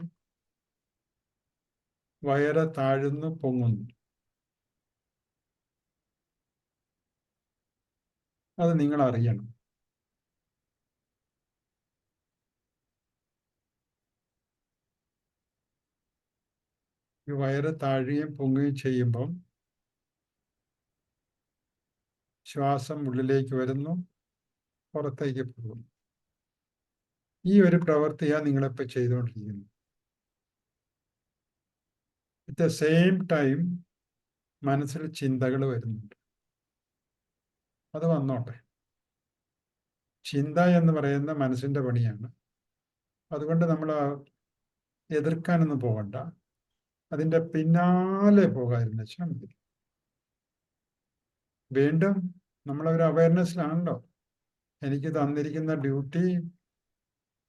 വയറ് താഴുന്നു പൊങ്ങുന്നു. അത് നിങ്ങൾ അറിയണം. ഈ വയറ് താഴുകയും പൊങ്ങുകയും ചെയ്യുമ്പം ശ്വാസം ഉള്ളിലേക്ക് വരുന്നു, പുറത്തേക്ക് പോകുന്നു. ഈ ഒരു പ്രവൃത്തിയാണ് നിങ്ങളിപ്പോൾ ചെയ്തുകൊണ്ടിരിക്കുന്നത്. അറ്റ് ദ സെയിം ടൈം മനസ്സിൽ ചിന്തകൾ വരുന്നുണ്ട്. അത് വന്നോട്ടെ. ചിന്ത എന്ന് പറയുന്ന മനസ്സിന്റെ പണിയാണ്. അതുകൊണ്ട് നമ്മൾ എതിർക്കാനൊന്നും പോകണ്ട. അതിൻ്റെ പിന്നാലെ പോകാതിരുന്ന വെച്ചാൽ മതി. വീണ്ടും നമ്മളൊരു അവയർനെസ്സിലാണല്ലോ. എനിക്ക് തന്നിരിക്കുന്ന ഡ്യൂട്ടി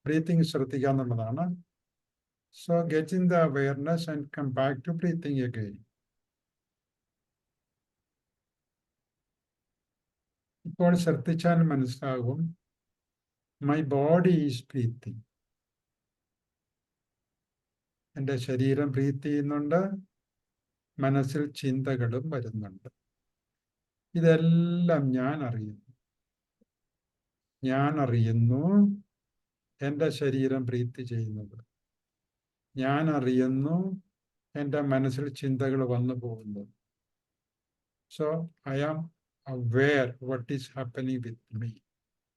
ബ്രീത്തിങ് ശ്രദ്ധിക്കുക എന്നുള്ളതാണ്. So get in the awareness and come back to breathing again. ഇപ്പോൾ ശ്രദ്ധിച്ചാൽ മനസ്സിലാകും, മൈ ബോഡി ഈസ് ബ്രീത്തിങ്. എൻ്റെ ശരീരം ബ്രീത്ത് ചെയ്യുന്നുണ്ട്, മനസ്സിൽ ചിന്തകളും വരുന്നുണ്ട്. ഇതെല്ലാം ഞാൻ അറിയുന്നു എൻ്റെ ശരീരം ബ്രീത്ത് ചെയ്യുന്നത്. ഞാൻ അറിയുന്നു എൻ്റെ മനസ്സിൽ ചിന്തകൾ വന്നു പോകുന്നത്. So I am aware what is happening with me,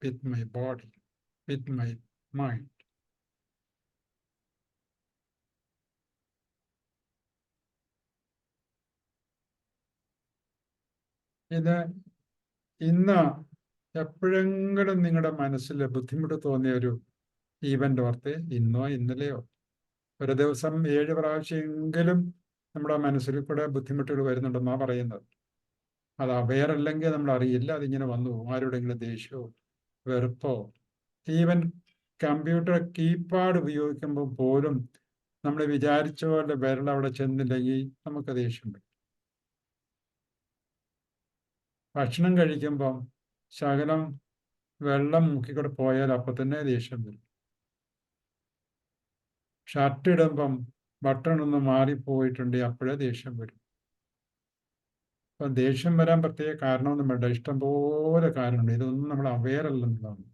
with my body, with my mind. ഇത് ഇന്ന് എപ്പോഴെങ്കിലും നിങ്ങളുടെ മനസ്സിൽ ബുദ്ധിമുട്ട് തോന്നിയ ഒരു ഈവൻ്റ് ഓർത്ത്, ഇന്നോ ഇന്നലെയോ ഒരു ദിവസം 7 പ്രാവശ്യമെങ്കിലും നമ്മുടെ മനസ്സിൽ കൂടെ ബുദ്ധിമുട്ടുകൾ വരുന്നുണ്ടെന്നാണ് പറയുന്നത്. അത് അവെയർ അല്ലെങ്കിൽ നമ്മൾ അറിയില്ല, അതിങ്ങനെ വന്നു പോകും. ആരോടെങ്കിലും ദേഷ്യമോ വെറുപ്പോ ഈവൻ കമ്പ്യൂട്ടർ കീപാഡ് ഉപയോഗിക്കുമ്പോൾ പോലും നമ്മൾ വിചാരിച്ച പോലെ വിരൽ അവിടെ ചെന്നില്ലെങ്കിൽ നമുക്ക് ദേഷ്യം വരും. ഭക്ഷണം കഴിക്കുമ്പം ശകലം വെള്ളം മുക്കിക്കൂടെ പോയാൽ അപ്പം തന്നെ ദേഷ്യം വരും. ഷർട്ട് ഇടുമ്പം ബട്ടൺ ഒന്ന് മാറിപ്പോയിട്ടുണ്ടെങ്കിൽ അപ്പോഴേ ദേഷ്യം വരും. അപ്പം ദേഷ്യം വരാൻ പ്രത്യേക കാരണമൊന്നും വേണ്ട, ഇഷ്ടംപോലെ കാരണമുണ്ട്. ഇതൊന്നും നമ്മൾ അവെയർ അല്ലെന്നുള്ളതാണ്.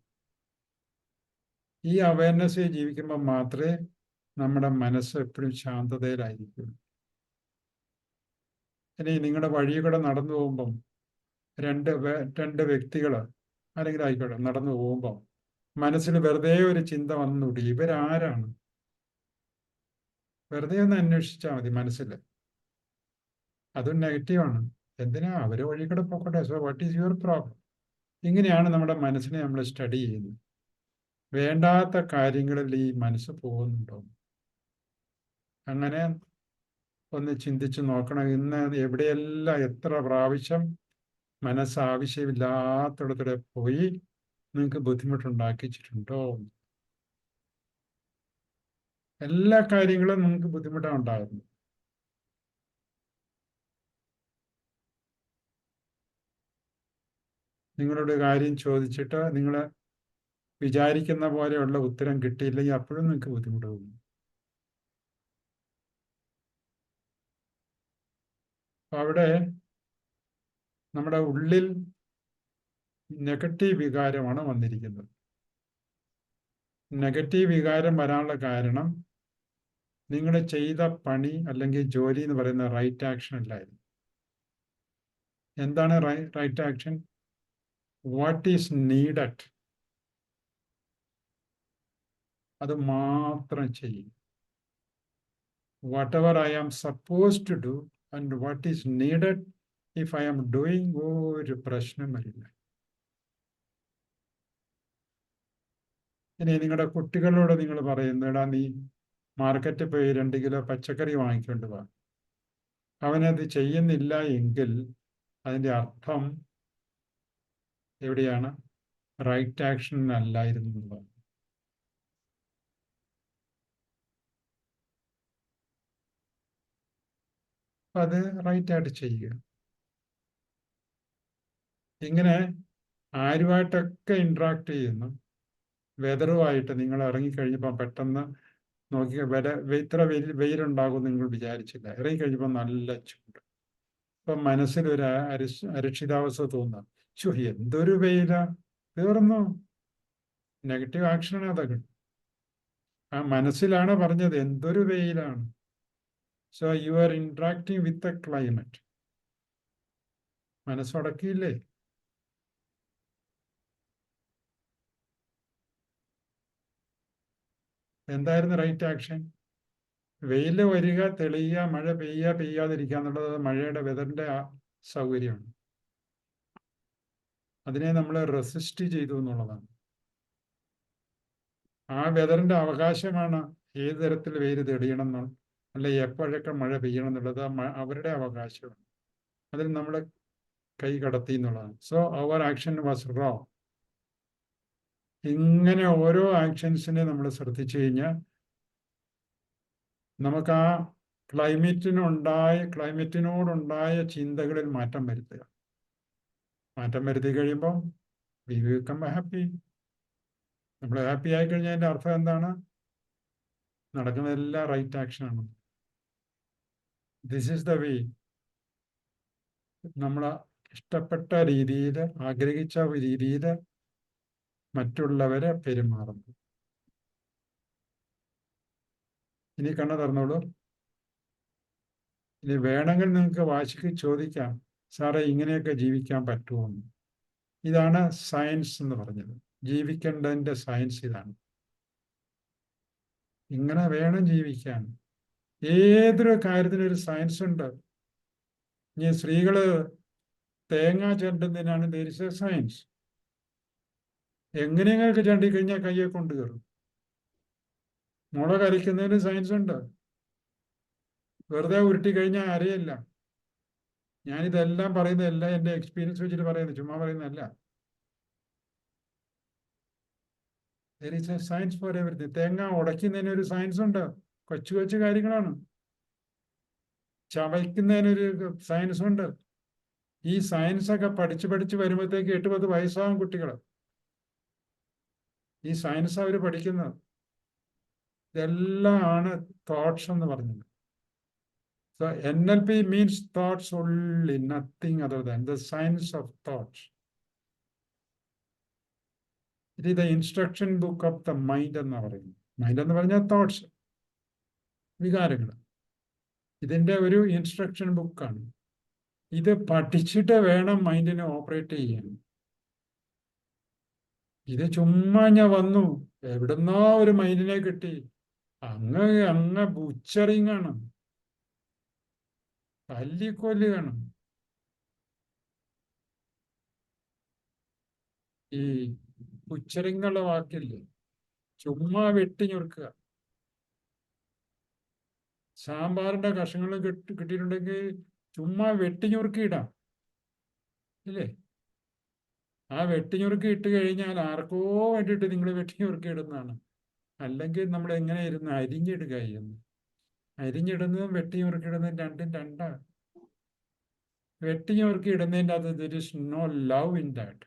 ഈ അവയർനെസ്സിൽ ജീവിക്കുമ്പോൾ മാത്രമേ നമ്മുടെ മനസ്സ് എപ്പോഴും ശാന്തതയിലായിരിക്കും. ഇനി നിങ്ങളുടെ വഴി കൂടെ നടന്നു പോകുമ്പം രണ്ട് വ്യക്തികൾ അല്ലെങ്കിൽ ആയിക്കോട്ടെ നടന്നു പോകുമ്പോൾ മനസ്സിൽ വെറുതെ ഒരു ചിന്ത വന്നുകൂടി, ഇവരാരാണ്? വെറുതെ ഒന്ന് അന്വേഷിച്ചാൽ മതി മനസ്സിൽ. അതും നെഗറ്റീവാണ്. എന്തിനാ അവർ വഴി കൂടെ പോക്കോട്ടെ, so what is your problem? ഇങ്ങനെയാണ് നമ്മുടെ മനസ്സിനെ നമ്മൾ സ്റ്റഡി ചെയ്യുന്നത്. വേണ്ടാത്ത കാര്യങ്ങളിൽ ഈ മനസ്സ് പോകുന്നുണ്ടോ? അങ്ങനെ ഒന്ന് ചിന്തിച്ചു നോക്കണം. ഇന്ന് എവിടെയെല്ലാം എത്ര പ്രാവശ്യം മനസ്സ് ആവശ്യമില്ലാത്തിടത്തൂടെ പോയി നിങ്ങൾക്ക് ബുദ്ധിമുട്ടുണ്ടാക്കിച്ചിട്ടുണ്ടോ? എല്ലാ കാര്യങ്ങളും നിങ്ങൾക്ക് ബുദ്ധിമുട്ടാണ് ഉണ്ടാകുന്നത്. നിങ്ങളോട് കാര്യം ചോദിച്ചിട്ട് നിങ്ങൾ വിചാരിക്കുന്ന പോലെയുള്ള ഉത്തരം കിട്ടിയില്ലെങ്കിൽ അപ്പോഴും നിങ്ങൾക്ക് ബുദ്ധിമുട്ട് തോന്നും. അപ്പൊ അവിടെ നമ്മുടെ ഉള്ളിൽ നെഗറ്റീവ് വികാരമാണ് വന്നിരിക്കുന്നത്. നെഗറ്റീവ് വികാരം വരാനുള്ള കാരണം നിങ്ങൾ ചെയ്ത പണി അല്ലെങ്കിൽ ജോലി എന്ന് പറയുന്ന റൈറ്റ് ആക്ഷൻ അല്ലായിരുന്നു. എന്താണ് right action? What is needed അത് മാത്രം ചെയ്യും. whatever I am supposed to do and what is needed, if I am doing, ഒരു പ്രശ്നം വരില്ല. ഇനി നിങ്ങളുടെ കുട്ടികളോട് നിങ്ങൾ പറയുന്നു, എടാ നീ മാർക്കറ്റിൽ പോയി 2 കിലോ പച്ചക്കറി വാങ്ങിക്കൊണ്ട് വാ. അവനത് ചെയ്യുന്നില്ല എങ്കിൽ അതിൻ്റെ അർത്ഥം എവിടെയാണ്? റൈറ്റ് ആക്ഷൻ അല്ലായിരുന്നു എന്നുള്ളത്. അത് റൈറ്റ് ആയിട്ട് ചെയ്യുക. ഇങ്ങനെ ആരുമായിട്ടൊക്കെ ഇൻട്രാക്ട് ചെയ്യുന്നു. വെതറുമായിട്ട് നിങ്ങൾ ഇറങ്ങിക്കഴിഞ്ഞപ്പോൾ പെട്ടെന്ന് നോക്കി ഇത്ര വെയിലുണ്ടാകും നിങ്ങൾ വിചാരിച്ചില്ല. ഇറങ്ങിക്കഴിഞ്ഞപ്പോൾ നല്ല ചൂട്. ഇപ്പം മനസ്സിലൊരു അരക്ഷിതാവസ്ഥ തോന്നുക, ചോ എന്തൊരു വെയിലാ, തീർന്നു. നെഗറ്റീവ് ആക്ഷനാണ് അതൊക്കെ. ആ മനസ്സിലാണ് പറഞ്ഞത് എന്തൊരു വെയിലാണ്. So you are interacting with the climate. മനസ്സുടക്കിയില്ലേ? എന്തായിരുന്നു റൈറ്റ് ആക്ഷൻ? വെയിൽ വരിക, തെളിയുക, മഴ പെയ്യുക, പെയ്യാതിരിക്കുക എന്നുള്ളത് മഴയുടെ വെതറിന്റെ സൗകര്യമാണ്. അതിനെ നമ്മൾ റെസിസ്റ്റ് ചെയ്തു എന്നുള്ളതാണ്. ആ വെതറിന്റെ അവകാശമാണ് ഏത് തരത്തിൽ വെയിൽ തെളിയണം എന്നോ അല്ലെ എപ്പോഴൊക്കെ മഴ പെയ്യണം എന്നുള്ളത് അവരുടെ അവകാശമാണ്. അതിൽ നമ്മൾ കൈ കടത്തി എന്നുള്ളതാണ്. So our action was wrong. ഇങ്ങനെ ഓരോ ആക്ഷൻസിനെ നമ്മൾ ശ്രദ്ധിച്ചു കഴിഞ്ഞാൽ നമുക്ക് ആ ക്ലൈമറ്റിനോടുണ്ടായ ചിന്തകളിൽ മാറ്റം വരുത്തുക. മാറ്റം വരുത്തി കഴിയുമ്പോൾ വി ബിക്കം ഹാപ്പി. നമ്മൾ ഹാപ്പി ആയി കഴിഞ്ഞാൽ അതിൻ്റെ അർത്ഥം എന്താണ്? നടക്കുന്നതെല്ലാം റൈറ്റ് ആക്ഷനാണ്. ദിസ് ഈസ് ദ വേ നമ്മൾ ഇഷ്ടപ്പെട്ട രീതിയിൽ, ആഗ്രഹിച്ച രീതിയിൽ മറ്റുള്ളവരെ പെരുമാറുന്നു. ഇനി കണ്ണു തുറന്നോളൂ. ഇനി വേണമെങ്കിൽ നിങ്ങൾക്ക് വാശിക്ക് ചോദിക്കാം, സാറേ ഇങ്ങനെയൊക്കെ ജീവിക്കാൻ പറ്റുമോ എന്ന്. ഇതാണ് സയൻസ് എന്ന് പറഞ്ഞത്. ജീവിക്കേണ്ടതിൻ്റെ സയൻസ് ഇതാണ്. ഇങ്ങനെ വേണം ജീവിക്കാൻ. ഏതൊരു കാര്യത്തിനും ഒരു സയൻസ് ഉണ്ട്. ഇനി സ്ത്രീകള് തേങ്ങ ചെണ്ടുന്നതിനാണ് there is a സയൻസ്. എങ്ങനെയൊക്കെ ചണ്ടി കഴിഞ്ഞാൽ കയ്യെ കൊണ്ട് കയറും. മുളക് അരയ്ക്കുന്നതിന് സയൻസ് ഉണ്ട്. വെറുതെ ഉരുട്ടി കഴിഞ്ഞാൽ അരയില്ല. ഞാനിതെല്ലാം പറയുന്നതെല്ലാം എൻ്റെ എക്സ്പീരിയൻസ് വെച്ചിട്ട് പറയുന്നത്, ചുമ്മാ പറയുന്നതല്ല. There is A science for everything. തേങ്ങ ഉടയ്ക്കുന്നതിന് ഒരു സയൻസ് ഉണ്ട്. കൊച്ചു കൊച്ചു കാര്യങ്ങളാണ്. ചവയ്ക്കുന്നതിനൊരു സയൻസ് ഉണ്ട്. ഈ സയൻസ് ഒക്കെ പഠിച്ച് വരുമ്പോഴത്തേക്ക് 8-10 വയസ്സാകും കുട്ടികൾ. ഈ സയൻസ് അവർ പഠിക്കുന്നത്. ഇതെല്ലാം ആണ് തോട്ട്സ് എന്ന് പറഞ്ഞത്. So NLP means thoughts only, nothing other than the science of thoughts. It is the instruction book of the mind എന്ന് പറയുന്നത്. മൈൻഡ് എന്ന് പറഞ്ഞാൽ തോട്ട്സ്, വികാരങ്ങൾ. ഇതിൻ്റെ ഒരു ഇൻസ്ട്രക്ഷൻ ബുക്കാണ്. ഇത് പഠിച്ചിട്ട് വേണം മൈൻഡിനെ ഓപ്പറേറ്റ് ചെയ്യാൻ. ഇത് ചുമ്മാ ഞാൻ വന്നു, എവിടുന്നോ ഒരു മൈൻഡിനെ കിട്ടി, അങ്ങ് ബുച്ചറിങ് ആണ്, തല്ലിക്കൊല്ലുകയാണ്. ഈ ബുച്ചറിങ് എന്നുള്ള വാക്കില്ലേ, ചുമ്മാ വെട്ടിഞ്ഞുറുക്കുക. സാമ്പാറിന്റെ കഷ്ണങ്ങൾ കിട്ടിയിട്ടുണ്ടെങ്കിൽ ചുമ്മാ വെട്ടിഞ്ഞുറുക്കിയിടാം, ഇല്ലേ? ആ വെട്ടിഞ്ഞുറുക്കി ഇട്ട് കഴിഞ്ഞാൽ ആർക്കോ വേണ്ടിയിട്ട് നിങ്ങൾ വെട്ടിഞ്ഞുറുക്കി ഇടുന്നതാണ്. അല്ലെങ്കിൽ നമ്മൾ എങ്ങനെ ഇരുന്ന് അരിഞ്ഞിടുക ചെയ്യുന്നു. അരിഞ്ഞിടുന്നതും വെട്ടിഞ്ഞുറുക്കിയിടുന്നതും രണ്ടും രണ്ടാണ്. വെട്ടിഞ്ഞുറുക്കി ഇടുന്നതിൻ്റെ അകത്ത് there is no love in that.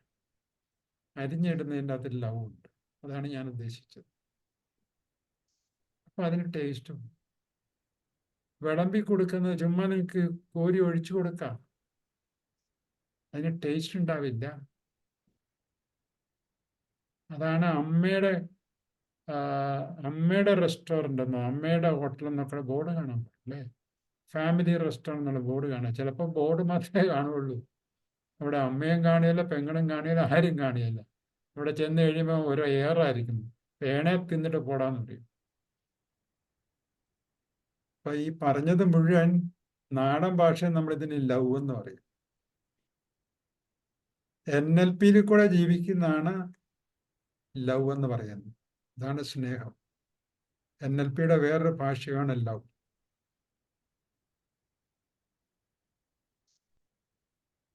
അരിഞ്ഞിടുന്നതിൻ്റെ അകത്ത് ലവ് ഉണ്ട്. അതാണ് ഞാൻ ഉദ്ദേശിച്ചത്. അപ്പൊ അതിന് ടേസ്റ്റും. വിളമ്പി കൊടുക്കുന്നത് ചുമ്മാ നിങ്ങൾക്ക് കോരി ഒഴിച്ചു കൊടുക്കാം, അതിന് ടേസ്റ്റ് ഉണ്ടാവില്ല. അതാണ് അമ്മയുടെ റെസ്റ്റോറൻ്റ് എന്നോ അമ്മയുടെ ഹോട്ടൽ എന്നൊക്കെ ബോർഡ് കാണാൻ പറ്റില്ലേ? ഫാമിലി റെസ്റ്റോറൻ്റ് എന്നുള്ള ബോർഡ് കാണാം. ചിലപ്പോൾ ബോർഡ് മാത്രമേ കാണുള്ളൂ. അവിടെ അമ്മയും കാണിയല്ല, പെങ്ങളും കാണിയല്ല, ആരും കാണിയല്ല. ഇവിടെ ചെന്ന് കഴിയുമ്പോൾ ഓരോ എയറായിരിക്കും, വേണേ തിന്നിട്ട് പോടാന്ന് പറയും. അപ്പൊ ഈ പറഞ്ഞത് മുഴുവൻ നാടൻ ഭാഷയിൽ നമ്മളിതിന് ലവ് എന്ന് പറയും. NLPയിൽ കൂടെ ജീവിക്കുന്നതാണ് ലവ് എന്ന് പറയുന്നത്. ഇതാണ് സ്നേഹം. NLPയുടെ വേറൊരു ഭാഷയാണ് ലവ്.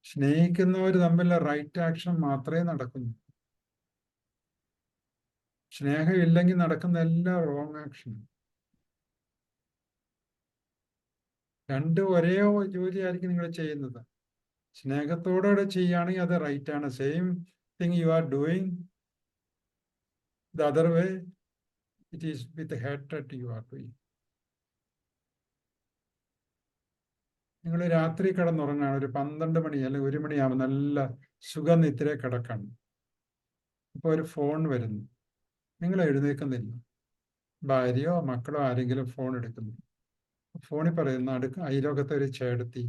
സ്നേഹിക്കുന്നവർ തമ്മിലുള്ള റൈറ്റ് ആക്ഷൻ മാത്രമേ നടക്കുന്നു. സ്നേഹമില്ലെങ്കിൽ നടക്കുന്ന എല്ലാം റോങ് ആക്ഷൻ. രണ്ടും ഒരേ ജോലിയായിരിക്കും നിങ്ങൾ ചെയ്യുന്നത്. സ്നേഹത്തോടെ ചെയ്യുകയാണെങ്കിൽ അത് റൈറ്റ് ആണ്. Same thing you are doing the other way, it is with hatred you are doing. നിങ്ങൾ രാത്രി കിടന്നുറങ്ങാണ്, ഒരു 12 മണി അല്ലെങ്കിൽ 1 മണിയാകുമ്പോൾ നല്ല സുഖനിദ്ര കിടക്കണം. ഇപ്പോൾ ഒരു ഫോൺ വരുന്നു, നിങ്ങൾ എഴുന്നേൽക്കുന്നില്ല. ഭാര്യയോ മക്കളോ ആരെങ്കിലും ഫോൺ എടുക്കുന്നു. ഫോണിൽ പറയുന്ന അയലോകത്തെ ഒരു ചേട്ടത്തി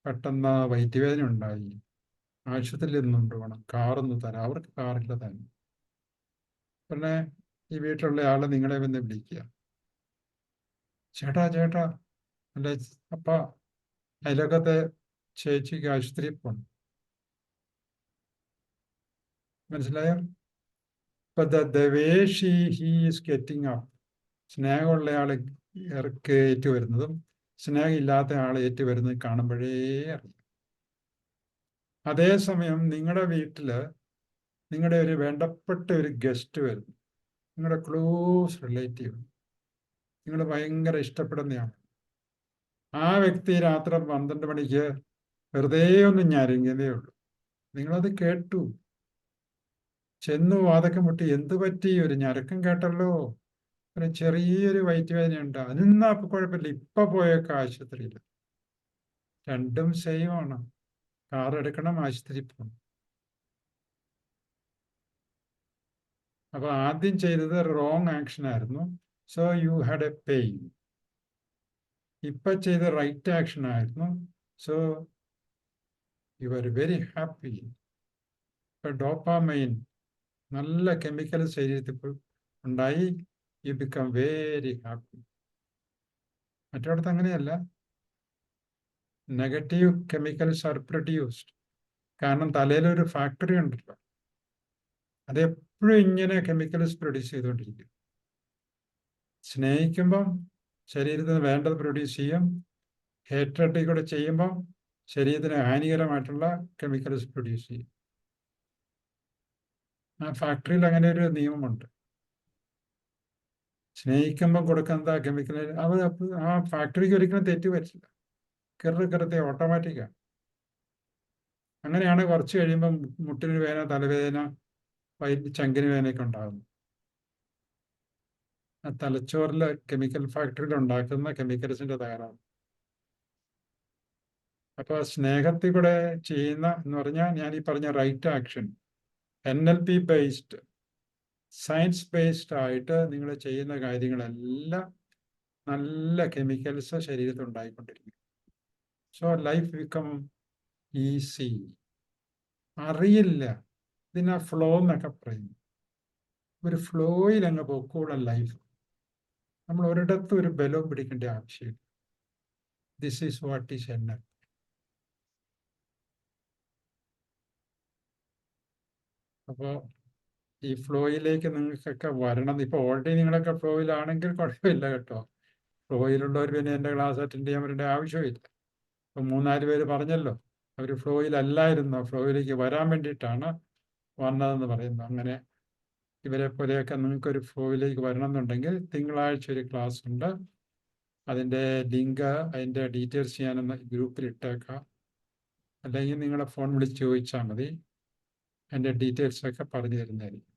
പെട്ടെന്ന് വയറ്റുവേദന ഉണ്ടായി, ആശുപത്രിയിൽ നിന്നുകൊണ്ട് വേണം, കാറൊന്ന് തരാം. അവർക്ക് കാറില്ല തന്നെ. പിന്നെ ഈ വീട്ടിലുള്ള ആള് നിങ്ങളെ വന്ന് വിളിക്കുക, ചേട്ടാ ചേട്ടാ, അല്ല അപ്പ അയലോകത്തെ ചേച്ചിക്ക് ആശുപത്രിയിൽ പോകണം. മനസ്സിലായോ? ഇപ്പൊ the way he is getting up, സ്നേഹമുള്ള ആള് ഏറ്റു വരുന്നതും സ്നേഹമില്ലാത്ത ആൾ ഏറ്റു വരുന്നത് കാണുമ്പോഴേ അറിയാം. അതേസമയം നിങ്ങളുടെ വീട്ടില് നിങ്ങളുടെ ഒരു വേണ്ടപ്പെട്ട ഒരു ഗസ്റ്റ് വരുന്നു, നിങ്ങളുടെ ക്ലോസ് റിലേറ്റീവ്, നിങ്ങൾ ഭയങ്കര ഇഷ്ടപ്പെടുന്നയാണ്. ആ വ്യക്തി രാത്രി 12 മണിക്ക് വെറുതെ ഒന്ന് ഞരങ്ങിയതേ ഉള്ളൂ. നിങ്ങളത് കേട്ടു, ചെന്നു വാതൊക്കെ മുട്ടി, എന്ത് പറ്റി, ഒരു ഞരക്കം കേട്ടല്ലോ, ഒരു ചെറിയൊരു വയറ്റുവേദനയുണ്ട്, അതിന്നാ കുഴപ്പമില്ല, ഇപ്പൊ പോയേക്കാം ആശുപത്രിയിൽ. രണ്ടും സെയിം ആണ്. കാർ എടുക്കണം, ആശുപത്രി പോകണം. അപ്പൊ ആദ്യം ചെയ്തത് റോങ് ആക്ഷൻ ആയിരുന്നു. So you had A pain. ഇപ്പൊ ചെയ്ത റൈറ്റ് ആക്ഷൻ ആയിരുന്നു. So you are very happy. ഇപ്പൊ ഡോപ്പാമൈൻ നല്ല കെമിക്കൽ ശരീരത്തിൽ ഉണ്ടായി, യു ബിക്കം വെരി ഹാപ്പി. മറ്റിടത്ത് അങ്ങനെയല്ല. Negative chemicals are produced. കാരണം തലയിലൊരു ഫാക്ടറി ഉണ്ടല്ലോ, അതെപ്പോഴും ഇങ്ങനെ കെമിക്കൽസ് പ്രൊഡ്യൂസ് ചെയ്തുകൊണ്ടിരിക്കും. സ്നേഹിക്കുമ്പം ശരീരത്തിന് വേണ്ടത് പ്രൊഡ്യൂസ് ചെയ്യും, ഹേറ്റ്രഡിൽ കൂടെ ചെയ്യുമ്പം ശരീരത്തിന് ഹാനികരമായിട്ടുള്ള കെമിക്കൽസ് പ്രൊഡ്യൂസ് ചെയ്യും. ആ ഫാക്ടറിയിൽ അങ്ങനെ ഒരു നിയമമുണ്ട്. സ്നേഹിക്കുമ്പോൾ കൊടുക്കുന്ന കെമിക്കൽ അവർ ആ ഫാക്ടറിക്ക് ഒരിക്കലും തെറ്റ് പറ്റില്ല. കൃത്യത്തെ ഓട്ടോമാറ്റിക്കാണ്. അങ്ങനെയാണ് കുറച്ച് കഴിയുമ്പോൾ മുട്ടിന് വേദന, തലവേദന, ചങ്കിന് വേദനയൊക്കെ ഉണ്ടാകുന്നു. ആ തലച്ചോറിലെ കെമിക്കൽ ഫാക്ടറിയിൽ ഉണ്ടാക്കുന്ന കെമിക്കൽസിന്റെ തകരാറ്. അപ്പോൾ സ്നേഹത്തിൽ കൂടെ ചെയ്യുന്ന എന്ന് പറഞ്ഞാൽ ഞാൻ ഈ പറഞ്ഞ right action, NLP based, science based ആയിട്ട് നിങ്ങൾ ചെയ്യുന്ന കാര്യങ്ങളെല്ലാം നല്ല കെമിക്കൽസ് ശരീരത്തിൽ ഉണ്ടായിക്കൊണ്ടിരിക്കും. So life become easy. അറിയില്ല, ഇതിനാ ഫ്ലോ എന്നൊക്കെ പറയും. ഒരു ഫ്ലോയിൽ അങ്ങ് പോക്കൂടെ ലൈഫ്. നമ്മൾ ഒരിടത്തും ഒരു ബലവും പിടിക്കേണ്ട ആവശ്യമില്ല. This is what is NLP. അപ്പോൾ ഈ ഫ്ലോയിലേക്ക് നിങ്ങൾക്കൊക്കെ വരണം. ഇപ്പോൾ ഓൾറെഡി നിങ്ങളൊക്കെ ഫ്ലോയിലാണെങ്കിൽ കുഴപ്പമില്ല കേട്ടോ. ഫ്ലോയിലുള്ളവർ പിന്നെ എൻ്റെ ക്ലാസ് അറ്റൻഡ് ചെയ്യാൻ വരേണ്ട ആവശ്യമില്ല. ഇപ്പം 3-4 പേര് പറഞ്ഞല്ലോ, അവർ ഫ്ലോയിലല്ലായിരുന്നു, ഫ്ലോയിലേക്ക് വരാൻ വേണ്ടിയിട്ടാണ് വന്നതെന്ന് പറയുന്നു. അങ്ങനെ ഇവരെ പോലെയൊക്കെ നിങ്ങൾക്കൊരു ഫ്ലോയിലേക്ക് വരണം എന്നുണ്ടെങ്കിൽ തിങ്കളാഴ്ച ഒരു ക്ലാസ് ഉണ്ട്. അതിൻ്റെ ലിങ്ക്, അതിൻ്റെ ഡീറ്റെയിൽസ് ഞാനൊന്ന് ഗ്രൂപ്പിൽ ഇട്ടേക്കാം. അല്ലെങ്കിൽ നിങ്ങളെ ഫോൺ വിളിച്ച് ചോദിച്ചാൽ മതി, അതിൻ്റെ ഡീറ്റെയിൽസൊക്കെ പറഞ്ഞു തരുന്നതായിരിക്കും.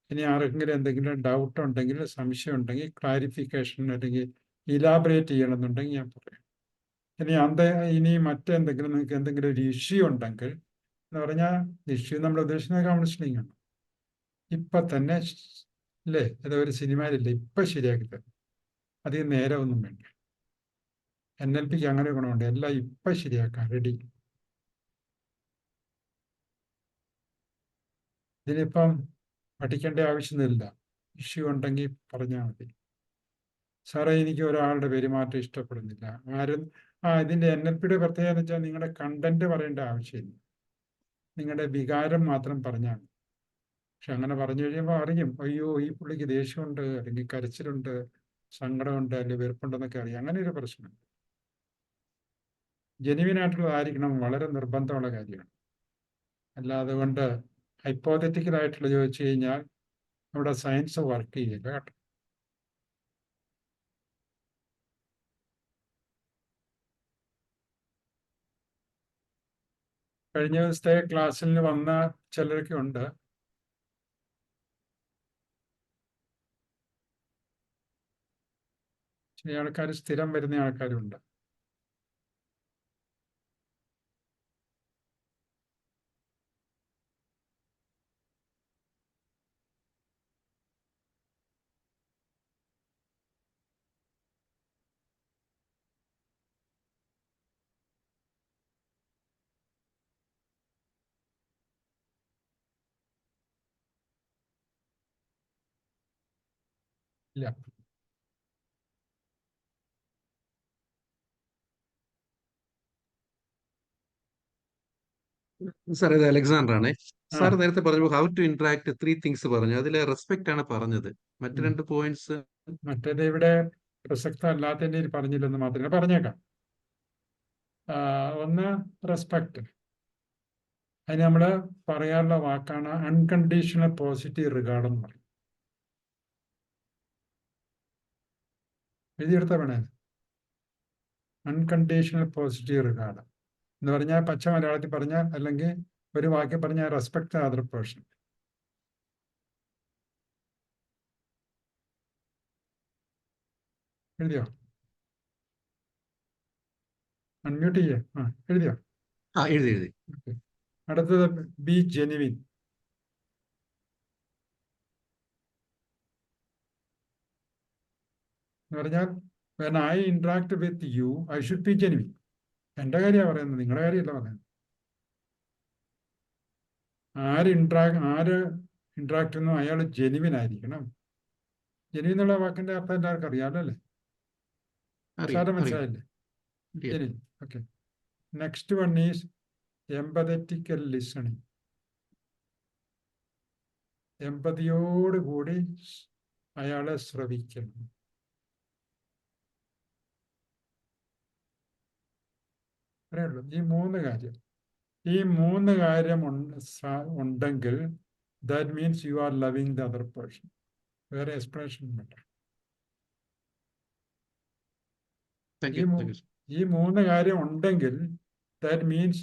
ഇനി ആർക്കെങ്കിലും എന്തെങ്കിലും ഡൗട്ട് ഉണ്ടെങ്കിൽ, സംശയം ഉണ്ടെങ്കിൽ, ക്ലാരിഫിക്കേഷൻ അല്ലെങ്കിൽ ഇലാബറേറ്റ് ചെയ്യണമെന്നുണ്ടെങ്കിൽ ഞാൻ പറയാം. ഇനി മറ്റെന്തെങ്കിലും നിങ്ങൾക്ക് എന്തെങ്കിലും ഒരു ഇഷ്യൂ ഉണ്ടെങ്കിൽ, എന്ന് പറഞ്ഞാൽ ഇഷ്യൂ നമ്മൾ ഉദ്ദേശിക്കുന്ന കൗൺസിലിംഗ് ആണ്. ഇപ്പം തന്നെ അല്ലേ, ഏതോ ഒരു സിനിമയിലില്ലേ, ഇപ്പം ശരിയാക്കി തരും. അധികം നേരമൊന്നും വേണ്ട. NLPക്ക് അങ്ങനെ ഗുണമുണ്ട്, എല്ലാം ഇപ്പം ശരിയാക്കാം, റെഡി. ഇതിനിപ്പം പഠിക്കേണ്ട ആവശ്യമൊന്നുമില്ല. ഇഷ്യൂ ഉണ്ടെങ്കിൽ പറഞ്ഞാൽ മതി. സാറേ എനിക്ക് ഒരാളുടെ പെരുമാറ്റം ഇഷ്ടപ്പെടുന്നില്ല. ആരും ഇതിൻ്റെ NLPയുടെ പ്രത്യേകത എന്ന് വെച്ചാൽ നിങ്ങളുടെ കണ്ടന്റ് പറയേണ്ട ആവശ്യമില്ല, നിങ്ങളുടെ വികാരം മാത്രം പറഞ്ഞാൽ മതി. പക്ഷെ അങ്ങനെ പറഞ്ഞു കഴിയുമ്പോൾ അറിയും, അയ്യോ ഈ പുള്ളിക്ക് ദേഷ്യമുണ്ട്, അല്ലെങ്കിൽ കരച്ചിലുണ്ട്, സങ്കടമുണ്ട്, അല്ലെങ്കിൽ വെറുപ്പുണ്ടെന്നൊക്കെ അറിയാം. അങ്ങനെ ഒരു പ്രശ്നം ജെനുവിനായിട്ടുള്ളതായിരിക്കണം, വളരെ നിർബന്ധമുള്ള കാര്യമാണ്. അല്ലാതെ കൊണ്ട് ഹൈപ്പോത്തറ്റിക്കലായിട്ടുള്ള ചോദിച്ചു കഴിഞ്ഞാൽ നമ്മുടെ സയൻസ് വർക്ക് ചെയ്യില്ല കേട്ടോ. കഴിഞ്ഞ ദിവസത്തെ ക്ലാസ്സിൽ വന്ന ചിലരൊക്കെ ഉണ്ട്. ചില ആൾക്കാർ സ്ഥിരം വരുന്ന ആൾക്കാരുണ്ട്. ഇല്ല, സാർ ഇത് അലക്സാണ്ടർ ആണേ. സാർ ആ നേരത്തെ പറഞ്ഞു ഹൗ ടു ഇന്ററാക്ട് 3 തിങ്സ് പറഞ്ഞു, അതിലെ റെസ്പെക്ട് ആണ് പറഞ്ഞത്. മറ്റു 2 പോയിന്റ്സ് മറ്റേത് ഇവിടെ പ്രസക്തമല്ലാത്തതിൻ്റെ പറഞ്ഞില്ലെന്ന് മാത്രമേ പറഞ്ഞേക്കാം. ഒന്ന് റെസ്പെക്ട്, അതിന് നമ്മൾ പറയാനുള്ള വാക്കാണ് അൺകണ്ടീഷണൽ പോസിറ്റീവ് റിഗാർഡ് എന്ന് പറയും. എഴുതിയെടുത്ത വേണേ, അൺകണ്ടീഷണൽ പോസിറ്റീവ് റിഗാർഡ് എന്ന് പറഞ്ഞാൽ പച്ച മലയാളത്തിൽ പറഞ്ഞാൽ, അല്ലെങ്കിൽ ഒരു വാക്യം പറഞ്ഞാൽ റെസ്പെക്ട് ദ അതർ പേഴ്സൺ. എഴുതിയോ? അൺമ്യൂട്ട് ചെയ്യേ. എഴുതിയോ? എഴുതി. അടുത്തത് ബി ജെനുവിൻ. എന്ന് പറഞ്ഞാൽ when I interact with you, I should be genuine. എൻ്റെ കാര്യമാണ് പറയുന്നത്, നിങ്ങളുടെ കാര്യമല്ല പറയുന്നത്. ആര് ഇന്ററാക്ട് ചെയ്യുന്നു അയാൾ ജെനുവിൻ ആയിരിക്കണം. ജെനുവിൻ എന്നുള്ള വാക്കിന്റെ അർത്ഥം എല്ലാവർക്കും അറിയാമല്ലോ അല്ലേ? സാറ് മനസ്സിലായില്ലേ? Genuine. Okay. Next one is empathetical listening. എമ്പതിയോടുകൂടി അയാളെ ശ്രവിക്കണം. അത്രയുള്ളൂ. ഈ മൂന്ന് കാര്യം ഉണ്ടെങ്കിൽ that means you are loving the other person. വേറെ എക്സ്പ്ലനേഷൻ വേണ്ട. താങ്ക് ഈ യു മൂ- താങ്ക് യു. ഈ 3 കാര്യം ഉണ്ടെങ്കിൽ that means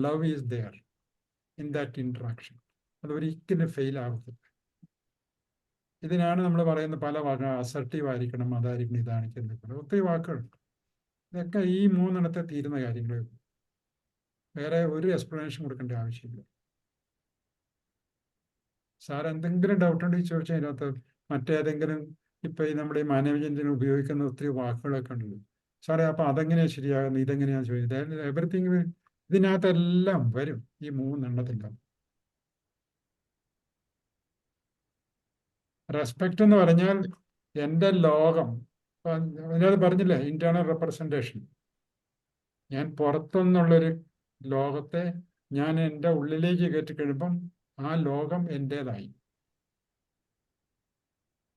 love is there in that interaction. അത് ഒരിക്കലും ഫെയിൽ ആകത്തില്ല. ഇതിനാണ് നമ്മൾ പറയുന്ന പല വാക്കുകൾ, അസർട്ടീവ് ആയിരിക്കണം, അതായിരിക്കണം, ഇതായിരിക്കണം, ഒത്തിരി വാക്കുകളുണ്ട്. ഇതൊക്കെ ഈ 3 തീരുന്ന കാര്യങ്ങളേ ഉള്ളൂ. വേറെ ഒരു എക്സ്പ്ലനേഷൻ കൊടുക്കേണ്ട ആവശ്യമില്ല. സാർ എന്തെങ്കിലും ഡൗട്ട് ഉണ്ടെങ്കിൽ ചോദിച്ചാൽ അതിനകത്ത് മറ്റേതെങ്കിലും ഇപ്പൊ ഈ നമ്മുടെ ഈ മാനേജ്മെന്റിന് ഉപയോഗിക്കുന്ന ഒത്തിരി വാക്കുകളൊക്കെ ഉണ്ടല്ലോ. സാറേ അപ്പൊ അതെങ്ങനെയാ ശരിയാകുന്നത്, ഇതെങ്ങനെയാ ചോദിച്ചത്, എവറിത്തിങ് ഇതിനകത്തെല്ലാം വരും ഈ 3 റെസ്പെക്ട് എന്ന് പറഞ്ഞാൽ എൻ്റെ ലോകം, അതിനകത്ത് പറഞ്ഞില്ലേ ഇന്റേണൽ റെപ്രസെൻറ്റേഷൻ. ഞാൻ പുറത്തുനിന്നുള്ളൊരു ലോകത്തെ ഞാൻ എൻ്റെ ഉള്ളിലേക്ക് കയറ്റി കഴിയുമ്പം ആ ലോകം എൻ്റേതായി.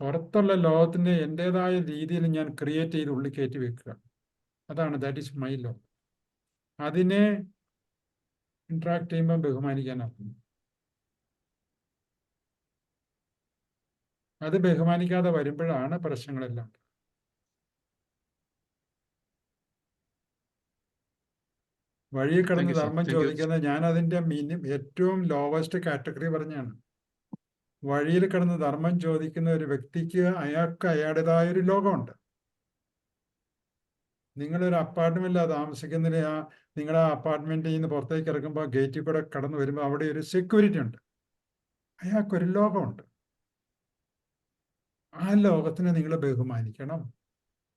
പുറത്തുള്ള ലോകത്തിന് എൻ്റെതായ രീതിയിൽ ഞാൻ ക്രിയേറ്റ് ചെയ്ത് ഉള്ളിൽ കയറ്റി വെക്കുക. അതാണ് ദാറ്റ് ഈസ് മൈ ലോ. അതിനെ ഇന്ററാക്ട് ചെയ്യുമ്പോൾ ബഹുമാനിക്കാനാകുന്നു. അത് ബഹുമാനിക്കാതെ വരുമ്പോഴാണ് പ്രശ്നങ്ങളെല്ലാം. വഴിയിൽ താങ്ക് കിടന്ന് യു സർ. ധർമ്മം താങ്ക് യു. ചോദിക്കുന്നത് ഞാൻ അതിൻ്റെ ഏറ്റവും ലോവസ്റ്റ് കാറ്റഗറി പറഞ്ഞാണ്. വഴിയിൽ കിടന്ന് ധർമ്മം ചോദിക്കുന്ന ഒരു വ്യക്തിക്ക് അയാൾക്ക് അയാളുടേതായൊരു ലോകമുണ്ട്. നിങ്ങളൊരു അപ്പാർട്ട്മെന്റിലാണ് താമസിക്കുന്നതിന് നിങ്ങളുടെ അപ്പാർട്ട്മെന്റിൽ നിന്ന് പുറത്തേക്ക് ഇറങ്ങുമ്പോൾ ഗേറ്റിൽ കൂടെ കടന്നു വരുമ്പോൾ അവിടെ ഒരു സെക്യൂരിറ്റി ഉണ്ട്. അയാൾക്കൊരു ലോകമുണ്ട്. ആ ലോകത്തിനെ നിങ്ങൾ ബഹുമാനിക്കണം.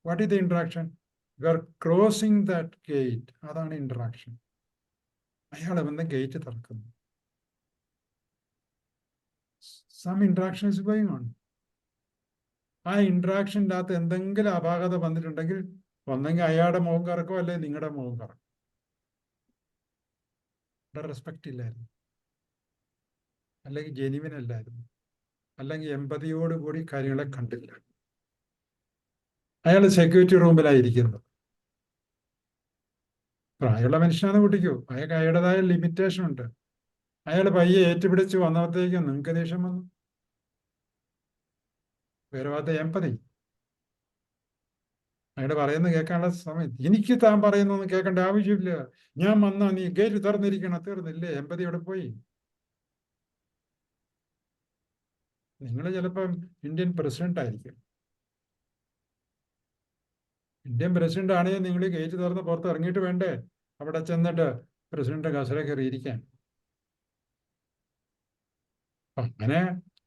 What is the interaction? You are crossing that gate. അതാണ് ഇന്ററാക്ഷൻ. അയാൾ വന്ന് ഗേറ്റ് തുറക്കുന്നു. Some interaction is going on. ആ ഇന്ററാക്ഷൻ്റെ അകത്ത് എന്തെങ്കിലും അപാകത വന്നിട്ടുണ്ടെങ്കിൽ ഒന്നെങ്കിൽ അയാളുടെ മുഖം കറക്കോ അല്ലെങ്കിൽ നിങ്ങളുടെ മുഖം കറക്കും. ഇവിടെ റെസ്പെക്റ്റ് ഇല്ലായിരുന്നു, അല്ലെങ്കിൽ ജെനുവിൻ അല്ലായിരുന്നു, അല്ലെങ്കിൽ എമ്പതിയോടുകൂടി കാര്യങ്ങളെ കണ്ടില്ല. അയാൾ സെക്യൂരിറ്റി റൂമിലായിരിക്കുന്നത്. പ്രായമുള്ള മനുഷ്യനാണെന്ന് കൂട്ടിക്കോ, അയാൾക്ക് അയാളുടേതായ ലിമിറ്റേഷൻ ഉണ്ട്. അയാൾ പയ്യെ ഏറ്റുപിടിച്ച് വന്നപ്പോഴത്തേക്കും നിങ്ങൾക്ക് ദേഷ്യം വന്നു. വേറെ ഭാഗത്ത് എമ്പതി. അയാൾ പറയുന്നത് കേൾക്കാനുള്ള സമയം. എനിക്ക് താൻ പറയുന്നൊന്നും കേൾക്കേണ്ട ആവശ്യമില്ല. ഞാൻ വന്നാ നീ ഗേറ്റ് തുറന്നിരിക്കണം, തീർന്നില്ലേ? എമ്പതി അവിടെ പോയി. നിങ്ങൾ ചിലപ്പം ഇന്ത്യൻ പ്രസിഡന്റ് ആയിരിക്കും. ഇന്ത്യൻ പ്രസിഡന്റ് ആണെങ്കിൽ നിങ്ങൾ ഗേറ്റ് തുറന്ന് പുറത്ത് ഇറങ്ങിയിട്ട് വേണ്ടേ അവിടെ ചെന്നിട്ട് പ്രസിഡന്റ് കസേര കയറി ഇരിക്കാൻ. അങ്ങനെ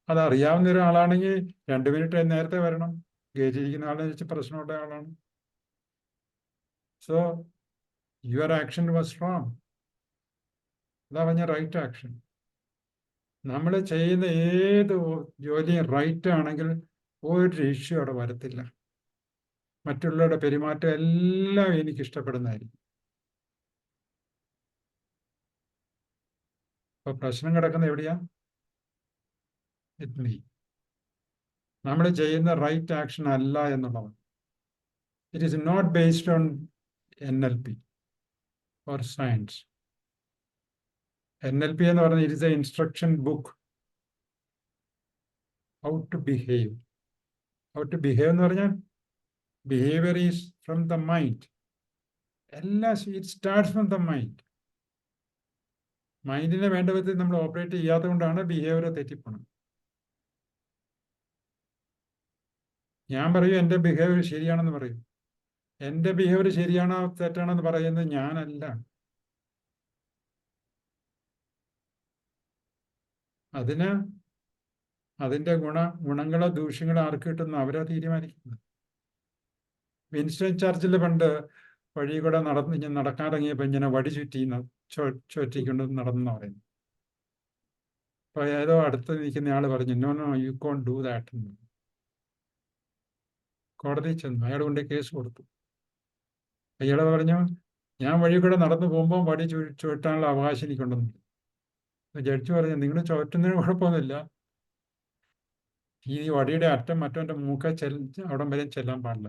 അതറിയാവുന്ന ഒരാളാണെങ്കിൽ 2 മിനിറ്റ് നേരത്തെ വരണം. ഗേറ്റ് ഇരിക്കുന്ന ആളെ വെച്ച് പ്രശ്നമുള്ള ആളാണ്. So your action was wrong. അതാ പറഞ്ഞ റൈറ്റ് ആക്ഷൻ. നമ്മൾ ചെയ്യുന്ന ഏത് ജോലിയും റൈറ്റ് ആണെങ്കിൽ ഒരു ഇഷ്യൂ അവിടെ വരത്തില്ല. മറ്റുള്ളവരുടെ പെരുമാറ്റം എല്ലാം എനിക്ക് ഇഷ്ടപ്പെടുന്നതായിരിക്കും. അപ്പൊ പ്രശ്നം കിടക്കുന്ന എവിടെയാ? It me. നമ്മൾ ചെയ്യുന്ന റൈറ്റ് ആക്ഷൻ അല്ല എന്നുള്ളതാണ്. It is not based on NLP or science. NLP എന്ന് പറഞ്ഞാൽ it is a instruction book how to behave. How to behave എന്ന് പറഞ്ഞാൽ behaviour is from the mind. എല്ലാം it starts from the mind. മൈൻഡിനെ വേണ്ട വിധത്തിൽ നമ്മൾ ഓപ്പറേറ്റ് ചെയ്യാത്തത് കൊണ്ടാണ് ബിഹേവിയർ തെറ്റിപ്പോണത്. ഞാൻ പറയും എൻ്റെ ബിഹേവിയർ ശരിയാണെന്ന് പറയും. എൻ്റെ ബിഹേവിയർ ശരിയാണോ തെറ്റാണോ എന്ന് പറയുന്നത് ഞാനല്ല. അതിന് അതിൻ്റെ ഗുണങ്ങളോ ദൂഷ്യങ്ങളോ ആർക്ക് കിട്ടുന്നു അവരാ തീരുമാനിക്കുന്നത്. വിൻസ്റ്റൺ ചർച്ചിൽ പണ്ട് വഴി കൂടെ നടക്കാനിറങ്ങിയപ്പോൾ ഇങ്ങനെ വടി ചുറ്റിക്കൊണ്ട് നടന്നു പറയുന്നു. അപ്പൊ ഏതോ അടുത്ത് നിൽക്കുന്ന ആള് പറഞ്ഞു, no no you can do that. കോടതി ചെന്നു, അയാൾ കൊണ്ട് കേസ് കൊടുത്തു. അയാൾ പറഞ്ഞു, ഞാൻ വഴി കൂടെ നടന്നു പോകുമ്പോൾ വടി ചുവട്ടാനുള്ള അവകാശം എനിക്കുണ്ടെന്ന്. ജഡ്ജി പറഞ്ഞു, നിങ്ങൾ ചുവറ്റുന്നതിന് കുഴപ്പമൊന്നുമില്ല, ഈ വടിയുടെ അറ്റം മറ്റവന്റെ മൂക്ക അവിടം വരെ ചെല്ലാൻ പാടില്ല.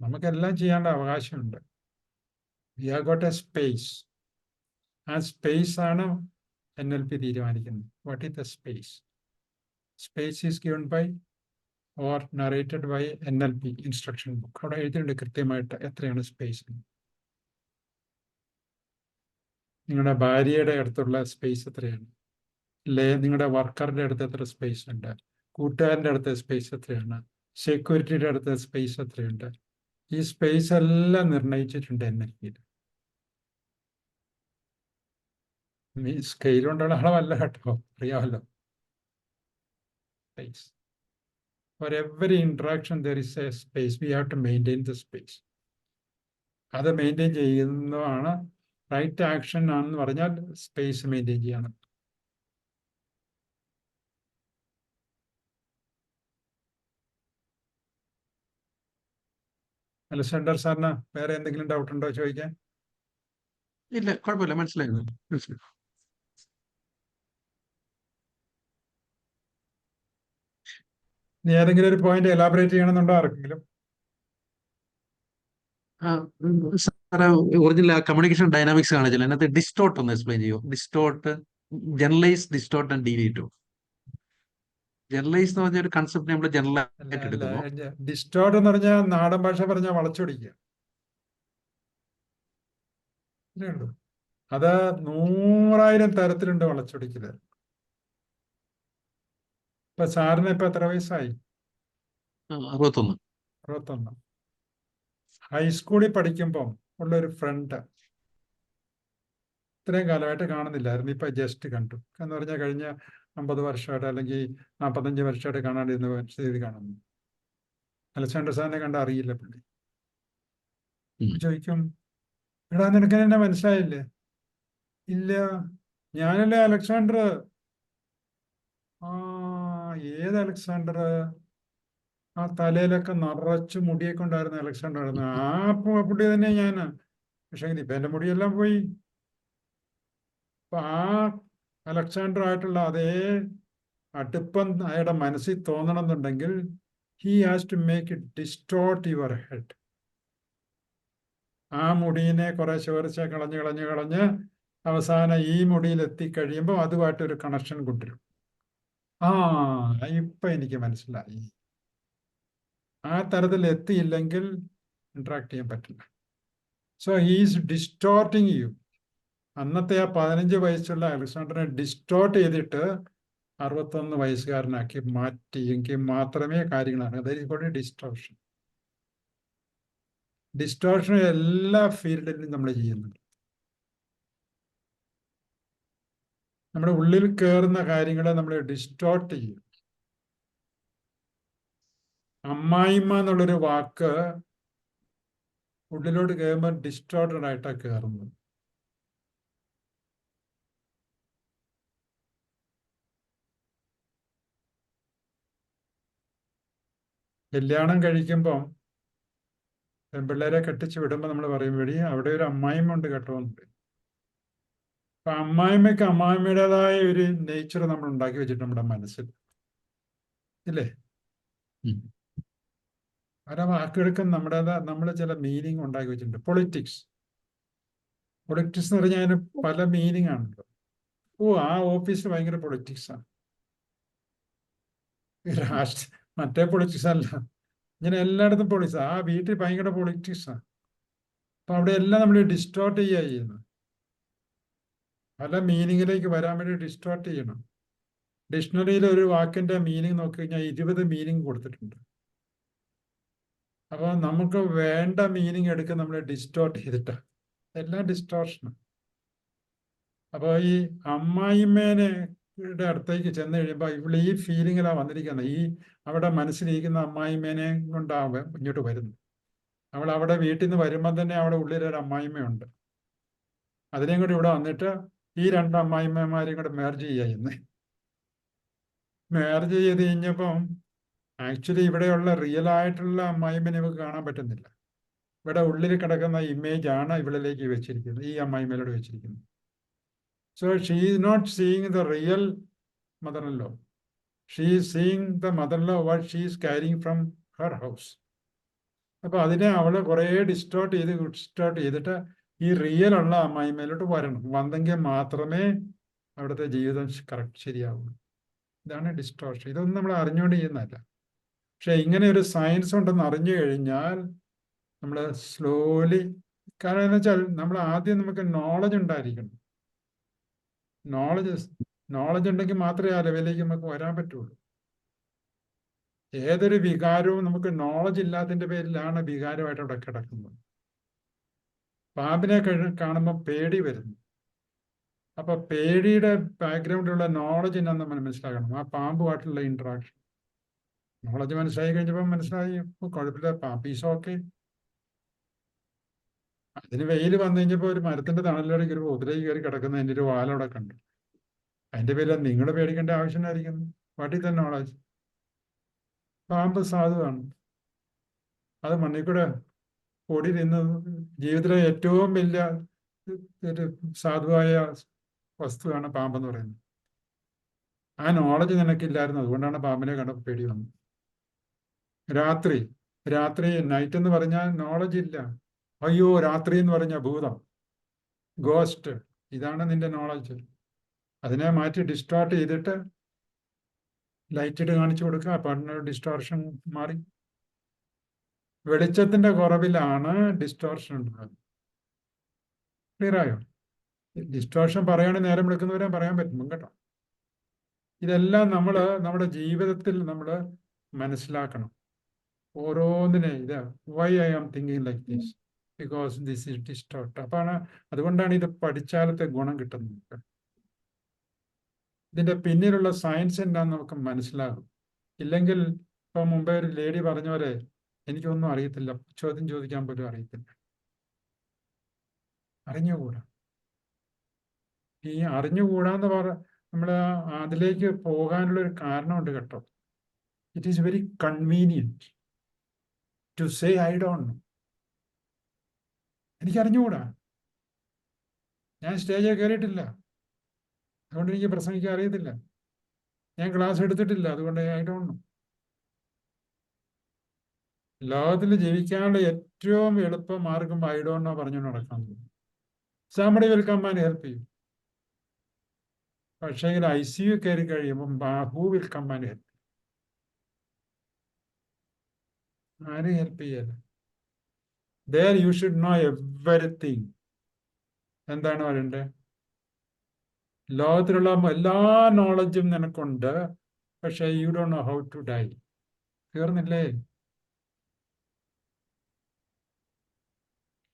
നമുക്കെല്ലാം ചെയ്യാനുള്ള അവകാശമുണ്ട്. We have got a space. ആ സ്പേസ് ആണ് NLP തീരുമാനിക്കുന്നത്. What is the space? Space is given by or narrated by NLP instruction book. അവിടെ എഴുതിയിട്ടുണ്ട് കൃത്യമായിട്ട് എത്രയാണ് സ്പേസ്. നിങ്ങളുടെ ഭാര്യയുടെ അടുത്തുള്ള സ്പേസ് എത്രയാണ്, അല്ലേ നിങ്ങളുടെ വർക്കറിന്റെ അടുത്ത് എത്ര സ്പേസ് ഉണ്ട്, കൂട്ടുകാരൻ്റെ അടുത്ത് സ്പേസ് എത്രയാണ്, സെക്യൂരിറ്റിയുടെ അടുത്ത് സ്പേസ് എത്രയുണ്ട്. ഈ സ്പേസ് എല്ലാം നിർണയിച്ചിട്ടുണ്ട് NLP. സ്കെയിൽ കൊണ്ടുള്ള അളവല്ല കേട്ടോ, അറിയാമല്ലോ. Space. For every interaction there is a space. We have to maintain the space. അത് മെയിൻറ്റെയിൻ ചെയ്യുന്നതാണ് റൈറ്റ് ആക്ഷൻ ആണെന്ന് പറഞ്ഞാൽ സ്പേസ് മെയിൻറ്റെയിൻ ചെയ്യണം. അലക്സാണ്ടർ സാറിന് വേറെ എന്തെങ്കിലും ഡൗട്ട് ഉണ്ടോ ചോദിക്കാൻ? ഇല്ല, കുഴപ്പമില്ല, മനസ്സിലായിരുന്നു. ഇനി ഏതെങ്കിലും ഒരു പോയിന്റ് എലാബറേറ്റ് ചെയ്യണമെന്നുണ്ടോ ആർക്കെങ്കിലും? സാറേ, ഒറിജിനൽ കമ്മ്യൂണിക്കേഷൻ ഡൈനാമിക്സ് കാണിച്ചില്ല, അതിനകത്ത് ഡിസ്റ്റോർട്ട് ഒന്ന് എക്സ്പ്ലെയിൻ ചെയ്യോ? Distort, generalise, distort and delete. Generalise എന്ന് പറഞ്ഞ ഒരു കൺസെപ്റ്റ് നമ്മൾ ജനറൽ ആയിട്ട് എടുക്കുന്നു. ഡിസ്റ്റോർട്ട് എന്ന് പറഞ്ഞാൽ നാടൻ ഭാഷ പറഞ്ഞാൽ വളച്ചൊടിക്കുക. ഇത്രേ ഉള്ളൂ. അത് 100,000 തരത്തിലുണ്ട് വളച്ചൊടിക്കല്. ഇപ്പൊ സാറിന് ഇപ്പൊ എത്ര വയസ്സായി? 61. 61. ഹൈസ്കൂളിൽ പഠിക്കുമ്പോൾ ഉള്ളൊരു ഫ്രണ്ട് ഇത്രയും കാലമായിട്ട് കാണുന്നില്ലായിരുന്നു, ഇപ്പൊ ജസ്റ്റ് കണ്ടു എന്ന് പറഞ്ഞാൽ കഴിഞ്ഞ 50 വർഷമായിട്ട് അല്ലെങ്കിൽ 45 വർഷമായിട്ട് കാണാണ്ടിരുന്ന സ്ഥിതി കാണുന്നു. അലക്സാണ്ടർ സാറിനെ കണ്ട അറിയില്ല പുള്ളി. ചോദിക്കും, എടാ നിനക്ക് എന്നെ മനസ്സിലായില്ലേ? ഇല്ല, ഞാനല്ലേ അലക്സാണ്ടർ. ആ, ഏത് അലക്സാണ്ടർ? ആ തലയിലൊക്കെ നിറച്ച് മുടിയൊക്കെ ഉണ്ടായിരുന്ന അലക്സാണ്ടർ ആയിരുന്നു. ആ പുള്ളി തന്നെ ഞാന്. പക്ഷെ ഇപ്പൊ എന്റെ മുടിയെല്ലാം പോയി. അപ്പൊ ആ അലക്സാണ്ടർ ആയിട്ടുള്ള അതേ അടുപ്പം അയാളുടെ മനസ്സിൽ തോന്നണമെന്നുണ്ടെങ്കിൽ he has to make it distort your head. ആ മുടിയിനെ കുറെ ചോർച്ച കളഞ്ഞ് അവസാനം ഈ മുടിയിൽ എത്തിക്കഴിയുമ്പോൾ അതുമായിട്ടൊരു കണക്ഷൻ കൊണ്ടുവരും. ആ, ഇപ്പൊ എനിക്ക് മനസ്സിലായി. ആ തരത്തിൽ എത്തിയില്ലെങ്കിൽ ഇന്ററാക്ട് ചെയ്യാൻ പറ്റില്ല. So he's distorting you. അന്നത്തെ ആ 15 വയസ്സുള്ള അലക്സാണ്ടറിനെ ഡിസ്റ്റോർട്ട് ചെയ്തിട്ട് 61 വയസ്സുകാരനാക്കി മാറ്റിയെങ്കിൽ മാത്രമേ കാര്യങ്ങളാണ്. അതായത് ഡിസ്റ്റോർഷൻ. ഡിസ്റ്റോർഷൻ എല്ലാ ഫീൽഡിലും നമ്മൾ ചെയ്യുന്നുണ്ട്. നമ്മുടെ ഉള്ളിൽ കയറുന്ന കാര്യങ്ങളെ നമ്മൾ ഡിസ്റ്റോർട്ട് ചെയ്യും. അമ്മായിമ്മ എന്നുള്ളൊരു വാക്ക് ഉള്ളിലോട്ട് കയറുമ്പോൾ ഡിസ്റ്റോർട്ടഡ് ആയിട്ടാണ് കയറുന്നത്. കല്യാണം കഴിക്കുമ്പം പെൺപിള്ളേരെ കെട്ടിച്ച് വിടുമ്പോൾ നമ്മൾ പറയും, വഴി അവിടെ ഒരു അമ്മായിമ്മ ഉണ്ട് കേട്ടോ എന്നുണ്ട്. അപ്പൊ അമ്മായിമ്മയ്ക്ക് അമ്മായിമ്മയുടേതായ ഒരു നേച്ചർ നമ്മൾ ഉണ്ടാക്കി വെച്ചിട്ട് നമ്മുടെ മനസ്സിൽ ഇല്ലേ? പല വാക്കുകൾക്കും നമ്മൾ ചില മീനിങ് ഉണ്ടാക്കി വെച്ചിട്ടുണ്ട്. പൊളിറ്റിക്സ് എന്ന് പറഞ്ഞാൽ അതിന് പല മീനിങ് ആണല്ലോ. ഓ, ആ ഓഫീസ് ഭയങ്കര പൊളിറ്റിക്സാണ്. മറ്റേ പൊളിറ്റിക്സ് അല്ല, ഇങ്ങനെ എല്ലായിടത്തും പൊളിറ്റിക്സ്. ആ വീട്ടിൽ ഭയങ്കര പൊളിറ്റിക്സാണ്. അപ്പൊ അവിടെ എല്ലാം നമ്മൾ ഡിസ്റ്റോർട്ട് ചെയ്യുന്നത്. പല മീനിങ്ങിലേക്ക് വരാൻ വേണ്ടി ഡിസ്റ്റോർട്ട് ചെയ്യണം. ഡിക്ഷണറിയിൽ ഒരു വാക്കിന്റെ മീനിങ് നോക്കി കഴിഞ്ഞാൽ 20 മീനിങ് കൊടുത്തിട്ടുണ്ട്. അപ്പൊ നമുക്ക് വേണ്ട മീനിങ് എടുക്കാൻ നമ്മൾ ഡിസ്റ്റോർട്ട് ചെയ്തിട്ട് എല്ലാം ഡിസ്റ്റോർഷനാണ്. അപ്പൊ ഈ അമ്മായിമ്മേനെ അടുത്തേക്ക് ചെന്ന് കഴിയുമ്പോൾ ഇവിടെ ഈ ഫീലിങ്ങിലാണ് വന്നിരിക്കുന്നത്. ഈ അവിടെ മനസ്സിലിരിക്കുന്ന അമ്മായിമ്മേനെ കൊണ്ടാവും ഇങ്ങോട്ട് വരുന്നത്. അവൾ അവിടെ വീട്ടിൽ നിന്ന് വരുമ്പോൾ തന്നെ അവിടെ ഉള്ളിലൊരു അമ്മായിമ്മയുണ്ട്. അതിനെയും കൂടി ഇവിടെ വന്നിട്ട് ഈ 2 അമ്മായിമ്മമാരെയും കൂടെ മേർജ് ചെയ്യുന്നത്. മേർജ് ചെയ്ത് കഴിഞ്ഞപ്പം ആക്ച്വലി ഇവിടെയുള്ള റിയൽ ആയിട്ടുള്ള അമ്മായിമ്മനെ നമുക്ക് കാണാൻ പറ്റുന്നില്ല. ഇവിടെ ഉള്ളിൽ കിടക്കുന്ന ഇമേജ് ആണ് ഇവിടേക്ക് വെച്ചിരിക്കുന്നത്, ഈ അമ്മായിമ്മയിലൂടെ വെച്ചിരിക്കുന്നത്. So she is not seeing the real mother-in-law. She is seeing the mother-in-law what she is carrying from her house. അപ്പൊ അതിനെ അവള് കുറെ ഡിസ്റ്റോർട്ട് ചെയ്തിട്ട് ഈ റിയൽ ഉള്ള അമ്മായിമ്മയിലോട്ട് വരണം. വന്നെങ്കിൽ മാത്രമേ അവിടുത്തെ ജീവിതം കറക്റ്റ് ശരിയാവുള്ളൂ. ഇതാണ് ഡിസ്റ്റോർഷൻ. ഇതൊന്നും നമ്മൾ അറിഞ്ഞുകൊണ്ട് ചെയ്യുന്നതല്ല. പക്ഷെ ഇങ്ങനെ ഒരു സയൻസ് ഉണ്ടെന്ന് അറിഞ്ഞു കഴിഞ്ഞാൽ നമ്മൾ സ്ലോലി, കാരണം എന്ന് വെച്ചാൽ നമ്മൾ ആദ്യം നമുക്ക് നോളജ് ഉണ്ടായിരിക്കണം. നോളജ് ഉണ്ടെങ്കിൽ മാത്രമേ ആ ലെവലിലേക്ക് നമുക്ക് വരാൻ പറ്റുള്ളൂ. ഏതൊരു വികാരവും നമുക്ക് നോളജ് ഇല്ലാത്തതിന്റെ പേരിലാണ് വികാരമായിട്ട് അവിടെ കിടക്കുന്നത്. പാമ്പിനെ കാണുമ്പോൾ പേടി വരുന്നു. അപ്പൊ പേടിയുടെ ബാക്ക്ഗ്രൗണ്ടിലുള്ള നോളജ് എന്നാന്ന് നമ്മൾ മനസ്സിലാക്കണം. ആ പാമ്പുമായിട്ടുള്ള ഇന്ററാക്ഷൻ നോളജ് മനസ്സിലായി കഴിഞ്ഞപ്പോൾ മനസ്സിലായി, കുഴപ്പമില്ല, പീസ് ഓക്കെ. അതിന് വെയിൽ വന്നു കഴിഞ്ഞപ്പോൾ ഒരു മരത്തിന്റെ തണലിലേക്ക് ഒരു ഉതിരയിൽ കയറി കിടക്കുന്ന എൻ്റെ ഒരു വാലവിടെ കണ്ടു. അതിന്റെ പേരിൽ നിങ്ങൾ പേടിക്കേണ്ട ആവശ്യമായിരിക്കുന്നു. What is the knowledge? പാമ്പ് സാധുവാണ്. അത് മണ്ണിൽ കൂടെ ഓടി നിന്ന് ജീവിതത്തിലെ ഏറ്റവും വലിയ ഒരു സാധുവായ വസ്തുവാണ് പാമ്പെന്ന് പറയുന്നത്. ആ നോളജ് നിനക്കില്ലായിരുന്നു, അതുകൊണ്ടാണ് പാമ്പിനെ കണ്ടപ്പോൾ പേടി വന്നത്. രാത്രി നൈറ്റ് എന്ന് പറഞ്ഞാൽ നോളജ് ഇല്ല. അയ്യോ രാത്രി എന്ന് പറഞ്ഞ ഭൂതം, ഗോസ്റ്റ്, ഇതാണ് നിന്റെ നോളജ്. അതിനെ മാറ്റി ഡിസ്റ്റോർട്ട് ചെയ്തിട്ട് ലൈറ്റ് ഇട്ട് കാണിച്ചു കൊടുക്കുക. അപ്പം ഡിസ്റ്റോർഷൻ മാറി. വെളിച്ചത്തിന്റെ കുറവിലാണ് ഡിസ്റ്റോർഷൻ ഉണ്ടാകുന്നത്. ക്ലിയർ ആയോ? ഡിസ്റ്റോർഷൻ പറയുകയാണെങ്കിൽ നേരം വിളിക്കുന്നവരെ പറയാൻ പറ്റും കേട്ടോ. ഇതെല്ലാം നമ്മൾ നമ്മുടെ ജീവിതത്തിൽ നമ്മൾ മനസ്സിലാക്കണം. ഓരോന്നിനെ ഇത് why I am thinking like this because this is distort. അതുകൊണ്ടാണ് ഇത് പഠിച്ചാലത്തെ ഗുണം കിട്ടുന്നത്. ഇതിന്റെ പിന്നിലുള്ള സയൻസ് എന്താണെന്ന് നമുക്ക് മനസ്സിലാകും. ഇല്ലെങ്കിൽ ഇപ്പൊ മുമ്പേ ഒരു ലേഡി പറഞ്ഞ പോലെ എനിക്കൊന്നും അറിയത്തില്ല, ചോദ്യം ചോദിക്കാൻ പോലും അറിയത്തില്ല. അറിഞ്ഞുകൂടാ. ഈ അറിഞ്ഞുകൂടാന്ന് നമ്മൾ അതിലേക്ക് പോകാനുള്ള ഒരു കാരണമുണ്ട് കേട്ടോ. It is very convenient to say I don't know. എനിക്ക് അറിഞ്ഞുകൂടാ, ഞാൻ സ്റ്റേജിൽ കയറിയിട്ടില്ല, അതുകൊണ്ട് എനിക്ക് പ്രസംഗിക്കാൻ അറിയത്തില്ല, ഞാൻ ക്ലാസ് എടുത്തിട്ടില്ല, അതുകൊണ്ട് ഐ ഡോണ്ട് നോ. ലോകത്തിൽ ജീവിക്കാനുള്ള ഏറ്റവും എളുപ്പ മാർഗം ഐ ഡോണ്ട് നോ പറഞ്ഞു നടക്കാൻ. somebody will come and help you. പക്ഷേ ICU കയറി കഴിയുമ്പോൾ who will come and help? ആരും ഹെൽപ്പ് ചെയ്യല്ല. there you should know everything. എന്താണ് പറയണ്ടേ? ലോകത്തിലുള്ള എല്ലാ നോളജും നിനക്കുണ്ട്, പക്ഷെ you don't know how to die. തീർന്നില്ലേ?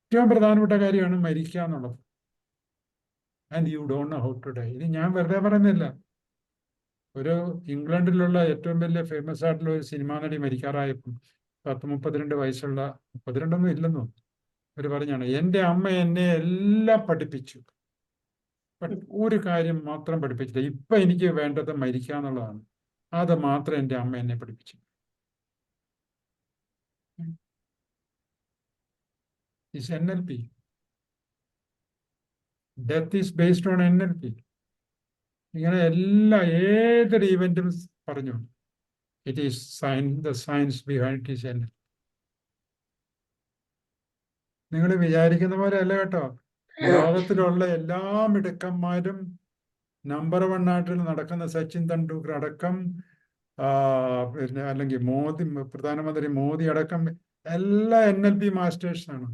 ഏറ്റവും പ്രധാനപ്പെട്ട കാര്യമാണ് മരിക്കുക എന്നുള്ളത്. And you don't know how to die. ഇത് ഞാൻ വെറുതെ പറയുന്നില്ല. ഒരു ഇംഗ്ലണ്ടിലുള്ള ഏറ്റവും വലിയ ഫേമസ് ആയിട്ടുള്ള ഒരു സിനിമാ നടി മരിക്കാറായപ്പോൾ 32 വയസ്സുള്ള, 32 ഇല്ലെന്നോ അവർ പറഞ്ഞാണ്, എൻ്റെ അമ്മ എന്നെ എല്ലാം പഠിപ്പിച്ചു, ഒരു കാര്യം മാത്രം പഠിപ്പിച്ചില്ല. ഇപ്പൊ എനിക്ക് വേണ്ടത് മരിക്കുക എന്നുള്ളതാണ്. അത് മാത്രം എൻ്റെ അമ്മ എന്നെ പഠിപ്പിച്ചു. Is NLP. Death is based on NLP. ഇങ്ങനെ ഏതൊരു ഇവന്റും പറഞ്ഞു, it is the science behind is NLP. നിങ്ങൾ വിചാരിക്കുന്ന പോലെ അല്ല കേട്ടോ. ലോകത്തിലുള്ള എല്ലാ മിടുക്കന്മാരും നമ്പർ 1 ആയിട്ട് നടക്കുന്ന സച്ചിൻ തെണ്ടുൽക്കർ അടക്കം, പിന്നെ അല്ലെങ്കിൽ പ്രധാനമന്ത്രി മോദി അടക്കം എല്ലാ NLP മാസ്റ്റേഴ്സ് ആണ്.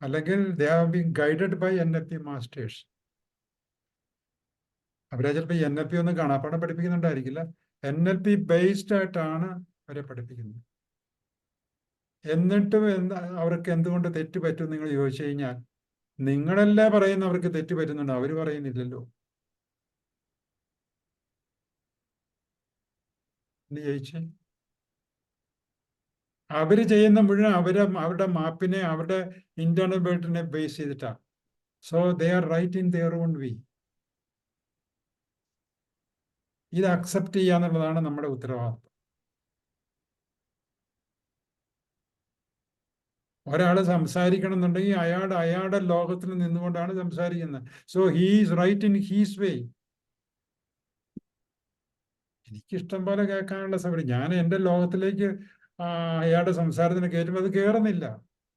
അല്ലെങ്കിൽ they have been guided by NLP masters. അവരെ ചിലപ്പോൾ NLP ഒന്നും കാണാപ്പാടം പഠിപ്പിക്കുന്നുണ്ടായിരിക്കില്ല, NLP ബേസ്ഡ് ആയിട്ടാണ് അവരെ പഠിപ്പിക്കുന്നത്. എന്നിട്ടും അവർക്ക് എന്തുകൊണ്ട് തെറ്റ് പറ്റും നിങ്ങൾ ചോദിച്ചു കഴിഞ്ഞാൽ, നിങ്ങളല്ലേ പറയുന്ന അവർക്ക് തെറ്റ് പറ്റുന്നുണ്ട്, അവർ പറയുന്നില്ലല്ലോ. എന്ന് ചോദിച്ചേ. അവര് ചെയ്യുന്ന മുഴുവൻ അവരുടെ മാപ്പിനെ, അവരുടെ ഇന്റേണൽ ബേർട്ടിനെ ബേസ് ചെയ്തിട്ടാണ്. So they are right in their own way. ഇത് അക്സെപ്റ്റ് ചെയ്യാന്നുള്ളതാണ് നമ്മുടെ ഉത്തരവാദിത്വം. ഒരാൾ സംസാരിക്കണം എന്നുണ്ടെങ്കിൽ അയാളുടെ ലോകത്തിൽ നിന്നുകൊണ്ടാണ് സംസാരിക്കുന്നത്. So he is right in his way. എനിക്കിഷ്ടം പോലെ കേൾക്കാനുള്ള സൗകര്യം, ഞാൻ എൻ്റെ ലോകത്തിലേക്ക് അയാളുടെ സംസാരത്തിന് കയറ്റുമ്പോൾ അത് കയറുന്നില്ല.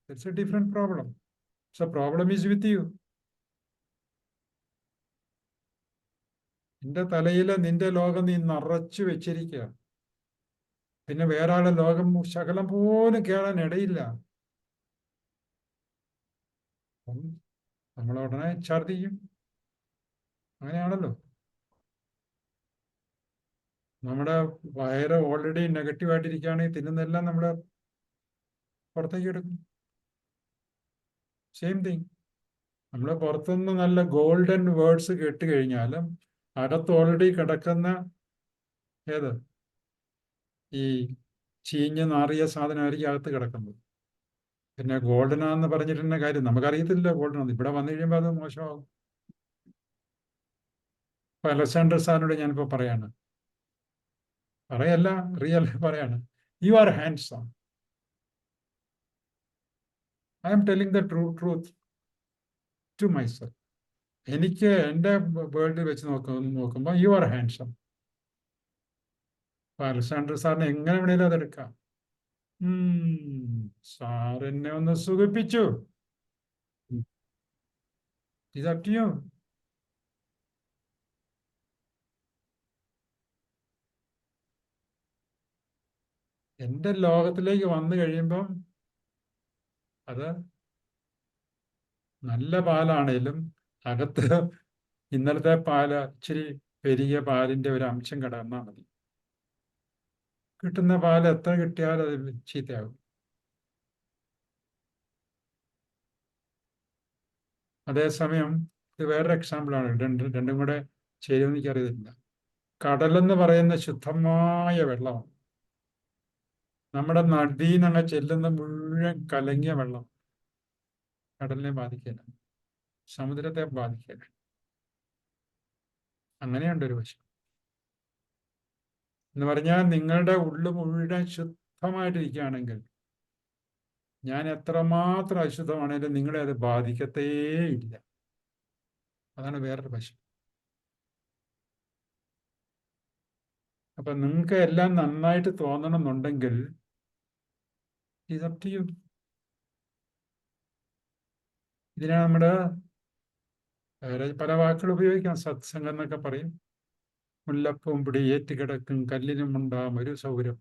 It's A different problem. So problem is with you. നിന്റെ തലയില് നിന്റെ ലോകം നീ നിറച്ചു വെച്ചിരിക്കുക. പിന്നെ വേറെ ആളെ ലോകം ശകലം പോലും കേറാൻ ഇടയില്ല. അപ്പം നമ്മൾ ഉടനെ ഛർദിക്കും. അങ്ങനെയാണല്ലോ. നമ്മുടെ വയറ് ഓൾറെഡി നെഗറ്റീവായിട്ടിരിക്കുകയാണെങ്കിൽ തിന്നുന്നതെല്ലാം നമ്മൾ പുറത്തേക്ക് എടുക്കും. Same thing. നമ്മൾ പുറത്തുനിന്ന് നല്ല ഗോൾഡൻ വേർഡ്സ് കേട്ട് കഴിഞ്ഞാലും അകത്ത് ഓൾറെഡി കിടക്കുന്ന ഏത് ഈ ചീഞ്ഞ് നാറിയ സാധനമായിരിക്കും അകത്ത് കിടക്കുന്നത്. പിന്നെ ഗോൾഡനാന്ന് പറഞ്ഞിട്ടുള്ള കാര്യം നമുക്കറിയത്തില്ല ഗോൾഡനാന്ന്. ഇവിടെ വന്നു കഴിയുമ്പോൾ അത് മോശമാകും. ഇപ്പൊ അലക്സാണ്ടർ സാറിനോട് ഞാനിപ്പോ പറയാണ്, പറയല്ല, റിയൽ പറയാണ്, you are handsome. I am telling the truth to myself. എനിക്ക് എൻ്റെ വേൾഡ് വെച്ച് നോക്കുമ്പോൾ യു ആർ ഹാൻഡ്സം. അപ്പൊ അലക്സാണ്ടർ സാറിന് എങ്ങനെ വേണേലും അതെടുക്കാം. സാർ എന്നെ ഒന്ന് സുഖിപ്പിച്ചു. ഇത് അപ് ടു യു. എൻ്റെ ലോകത്തിലേക്ക് വന്നു കഴിയുമ്പം അത് നല്ല പാലാണേലും അകത്ത് ഇന്നലത്തെ പാല് ഇച്ചിരി പെരിയ പാലിന്റെ ഒരു അംശം കിടന്നാൽ മതി. കിട്ടുന്ന പാല് എത്ര കിട്ടിയാലും അത് ചീത്തയാകും. അതേസമയം ഇത് വേറൊരു എക്സാമ്പിളാണ്. രണ്ടും കൂടെ ചേരുമെന്ന് എനിക്കറിയത്തില്ല. കടലെന്ന് പറയുന്ന ശുദ്ധമായ വെള്ളമാണ്. നമ്മുടെ നദിന്നങ്ങ് ചെല്ലുന്ന മുഴുവൻ കലങ്ങിയ വെള്ളം കടലിനെ ബാധിക്കില്ല, സമുദ്രത്തെ ബാധിക്കില്ല. അങ്ങനെയുണ്ട് ഒരു വശം. എന്ന് പറഞ്ഞാൽ നിങ്ങളുടെ ഉള്ളു മുഴുവൻ ശുദ്ധമായിട്ടിരിക്കുകയാണെങ്കിൽ ഞാൻ എത്രമാത്രം അശുദ്ധമാണെങ്കിലും നിങ്ങളെ അത് ബാധിക്കത്തേയില്ല. അതാണ് വേറൊരു വശം. അപ്പൊ നിങ്ങൾക്ക് എല്ലാം നന്നായിട്ട് തോന്നണമെന്നുണ്ടെങ്കിൽ ഇറ്റ്സ് അപ് ടു യു. ഇതിനെ നമ്മുടെ വേറെ പല വാക്കുകൾ ഉപയോഗിക്കാം. സത്സംഗം എന്നൊക്കെ പറയും. മുല്ലപ്പൂമ്പിടി ഏറ്റുകിടക്കും കല്ലിനും ഉണ്ടാകും ഒരു സൗരഭ്യം.